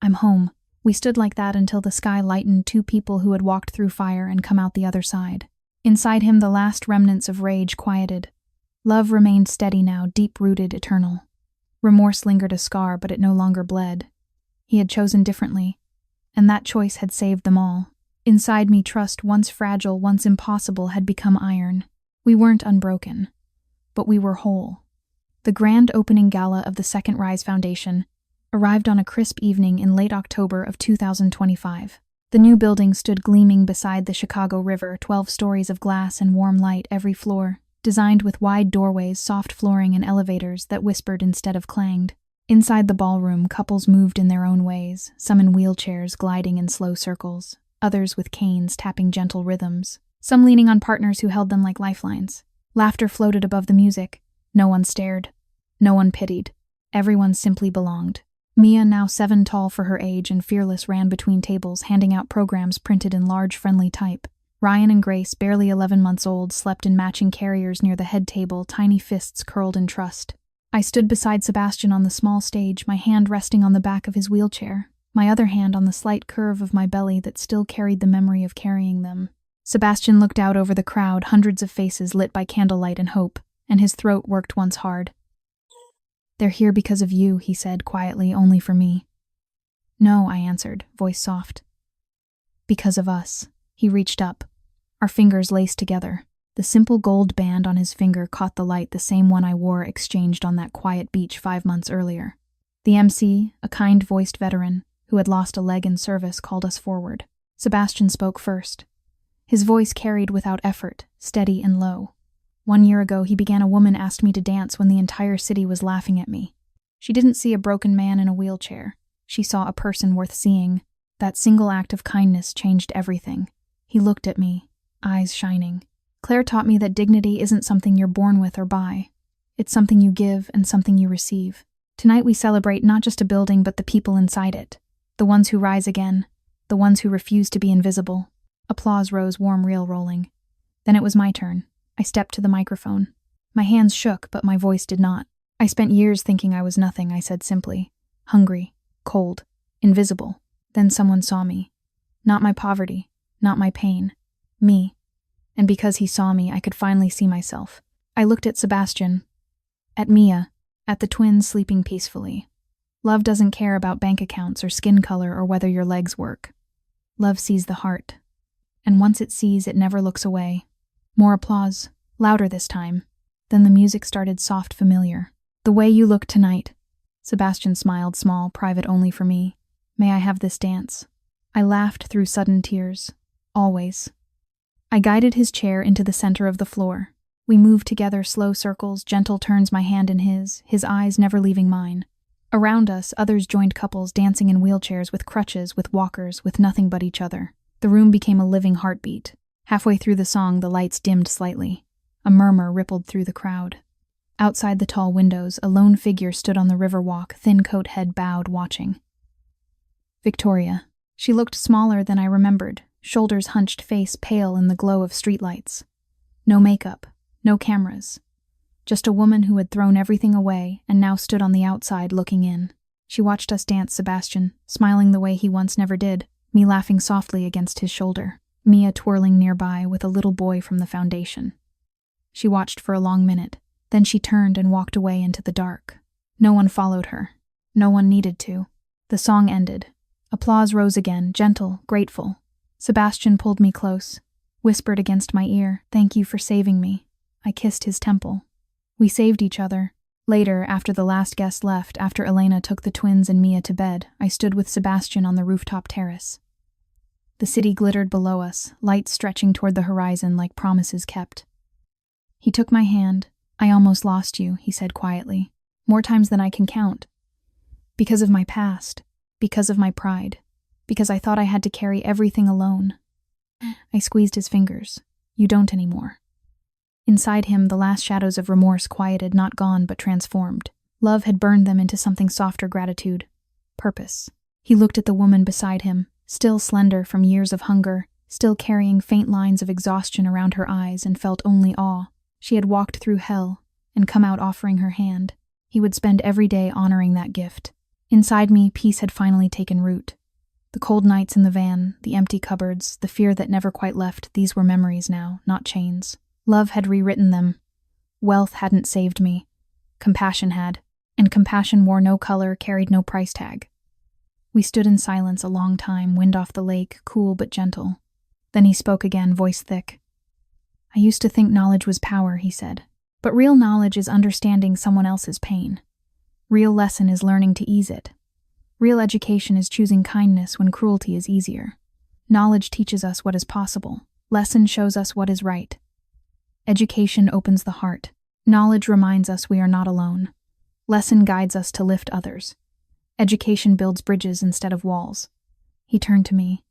I'm home. We stood like that until the sky lightened, 2 people who had walked through fire and come out the other side. Inside him, the last remnants of rage quieted. Love remained steady now, deep-rooted, eternal. Remorse lingered a scar, but it no longer bled. He had chosen differently, and that choice had saved them all. Inside me, trust, once fragile, once impossible, had become iron. We weren't unbroken, but we were whole. The grand opening gala of the Second Rise Foundation arrived on a crisp evening in late October of 2025. The new building stood gleaming beside the Chicago River, 12 stories of glass and warm light every floor, designed with wide doorways, soft flooring, and elevators that whispered instead of clanged. Inside the ballroom, couples moved in their own ways, some in wheelchairs gliding in slow circles, others with canes tapping gentle rhythms, some leaning on partners who held them like lifelines. Laughter floated above the music. No one stared. No one pitied. Everyone simply belonged. Mia, now 7 tall for her age and fearless, ran between tables, handing out programs printed in large, friendly type. Ryan and Grace, barely 11 months old, slept in matching carriers near the head table, tiny fists curled in trust. I stood beside Sebastian on the small stage, my hand resting on the back of his wheelchair, my other hand on the slight curve of my belly that still carried the memory of carrying them. Sebastian looked out over the crowd, hundreds of faces lit by candlelight and hope, and his throat worked once hard. They're here because of you, he said quietly, only for me. No, I answered, voice soft. Because of us. He reached up. Our fingers laced together. The simple gold band on his finger caught the light, the same one I wore exchanged on that quiet beach 5 months earlier. The MC, a kind-voiced veteran, who had lost a leg in service, called us forward. Sebastian spoke first. His voice carried without effort, steady and low. 1 year ago, he began. A woman asked me to dance when the entire city was laughing at me. She didn't see a broken man in a wheelchair. She saw a person worth seeing. That single act of kindness changed everything. He looked at me, eyes shining. Claire taught me that dignity isn't something you're born with or by. It's something you give and something you receive. Tonight we celebrate not just a building but the people inside it. The ones who rise again. The ones who refuse to be invisible. Applause rose, warm reel rolling. Then it was my turn. I stepped to the microphone. My hands shook, but my voice did not. I spent years thinking I was nothing, I said simply. Hungry, cold, invisible. Then someone saw me. Not my poverty, not my pain. Me. And because he saw me, I could finally see myself. I looked at Sebastian, at Mia, at the twins sleeping peacefully. Love doesn't care about bank accounts or skin color or whether your legs work. Love sees the heart. And once it sees, it never looks away. More applause, louder this time. Then the music started soft, familiar. The way you look tonight. Sebastian smiled, small, private only for me. May I have this dance? I laughed through sudden tears. Always. I guided his chair into the center of the floor. We moved together, slow circles, gentle turns, my hand in his eyes never leaving mine. Around us, others joined couples dancing in wheelchairs, with crutches, with walkers, with nothing but each other. The room became a living heartbeat. Halfway through the song, the lights dimmed slightly. A murmur rippled through the crowd. Outside the tall windows, a lone figure stood on the river walk, thin coat, head bowed, watching. Victoria. She looked smaller than I remembered, shoulders hunched, face pale in the glow of streetlights. No makeup, no cameras. Just a woman who had thrown everything away and now stood on the outside looking in. She watched us dance, Sebastian, smiling the way he once never did, me laughing softly against his shoulder, Mia twirling nearby with a little boy from the foundation. She watched for a long minute. Then she turned and walked away into the dark. No one followed her. No one needed to. The song ended. Applause rose again, gentle, grateful. Sebastian pulled me close, whispered against my ear, "Thank you for saving me." I kissed his temple. We saved each other. Later, after the last guest left, after Elena took the twins and Mia to bed, I stood with Sebastian on the rooftop terrace. The city glittered below us, lights stretching toward the horizon like promises kept. He took my hand. "I almost lost you," he said quietly. "More times than I can count. Because of my past. Because of my pride. Because I thought I had to carry everything alone." I squeezed his fingers. "You don't anymore." Inside him, the last shadows of remorse quieted, not gone but transformed. Love had burned them into something softer, gratitude. Purpose. He looked at the woman beside him, still slender from years of hunger, still carrying faint lines of exhaustion around her eyes, and felt only awe. She had walked through hell and come out offering her hand. He would spend every day honoring that gift. Inside me, peace had finally taken root. The cold nights in the van, the empty cupboards, the fear that never quite left, these were memories now, not chains. Love had rewritten them. Wealth hadn't saved me. Compassion had. And compassion wore no color, carried no price tag. We stood in silence a long time, wind off the lake, cool but gentle. Then he spoke again, voice thick. "I used to think knowledge was power," he said. "But real knowledge is understanding someone else's pain. Real lesson is learning to ease it. Real education is choosing kindness when cruelty is easier. Knowledge teaches us what is possible. Lesson shows us what is right. Education opens the heart. Knowledge reminds us we are not alone. Lesson guides us to lift others. Education builds bridges instead of walls." He turned to me.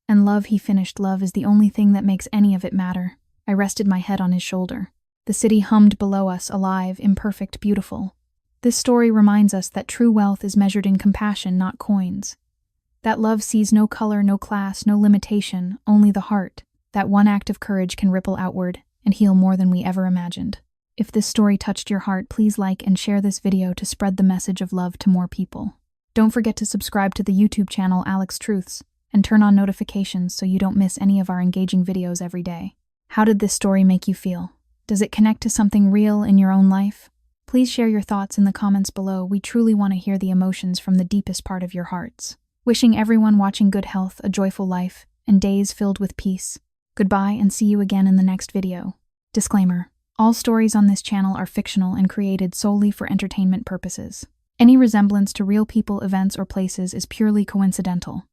"And love," he finished, "love is the only thing that makes any of it matter." I rested my head on his shoulder. The city hummed below us, alive, imperfect, beautiful. This story reminds us that true wealth is measured in compassion, not coins. That love sees no color, no class, no limitation, only the heart. That one act of courage can ripple outward and heal more than we ever imagined. If this story touched your heart, please like and share this video to spread the message of love to more people. Don't forget to subscribe to the YouTube channel Alex Truths and turn on notifications so you don't miss any of our engaging videos every day. How did this story make you feel? Does it connect to something real in your own life? Please share your thoughts in the comments below. We truly want to hear the emotions from the deepest part of your hearts. Wishing everyone watching good health, a joyful life, and days filled with peace. Goodbye and see you again in the next video. Disclaimer: all stories on this channel are fictional and created solely for entertainment purposes. Any resemblance to real people, events, or places is purely coincidental.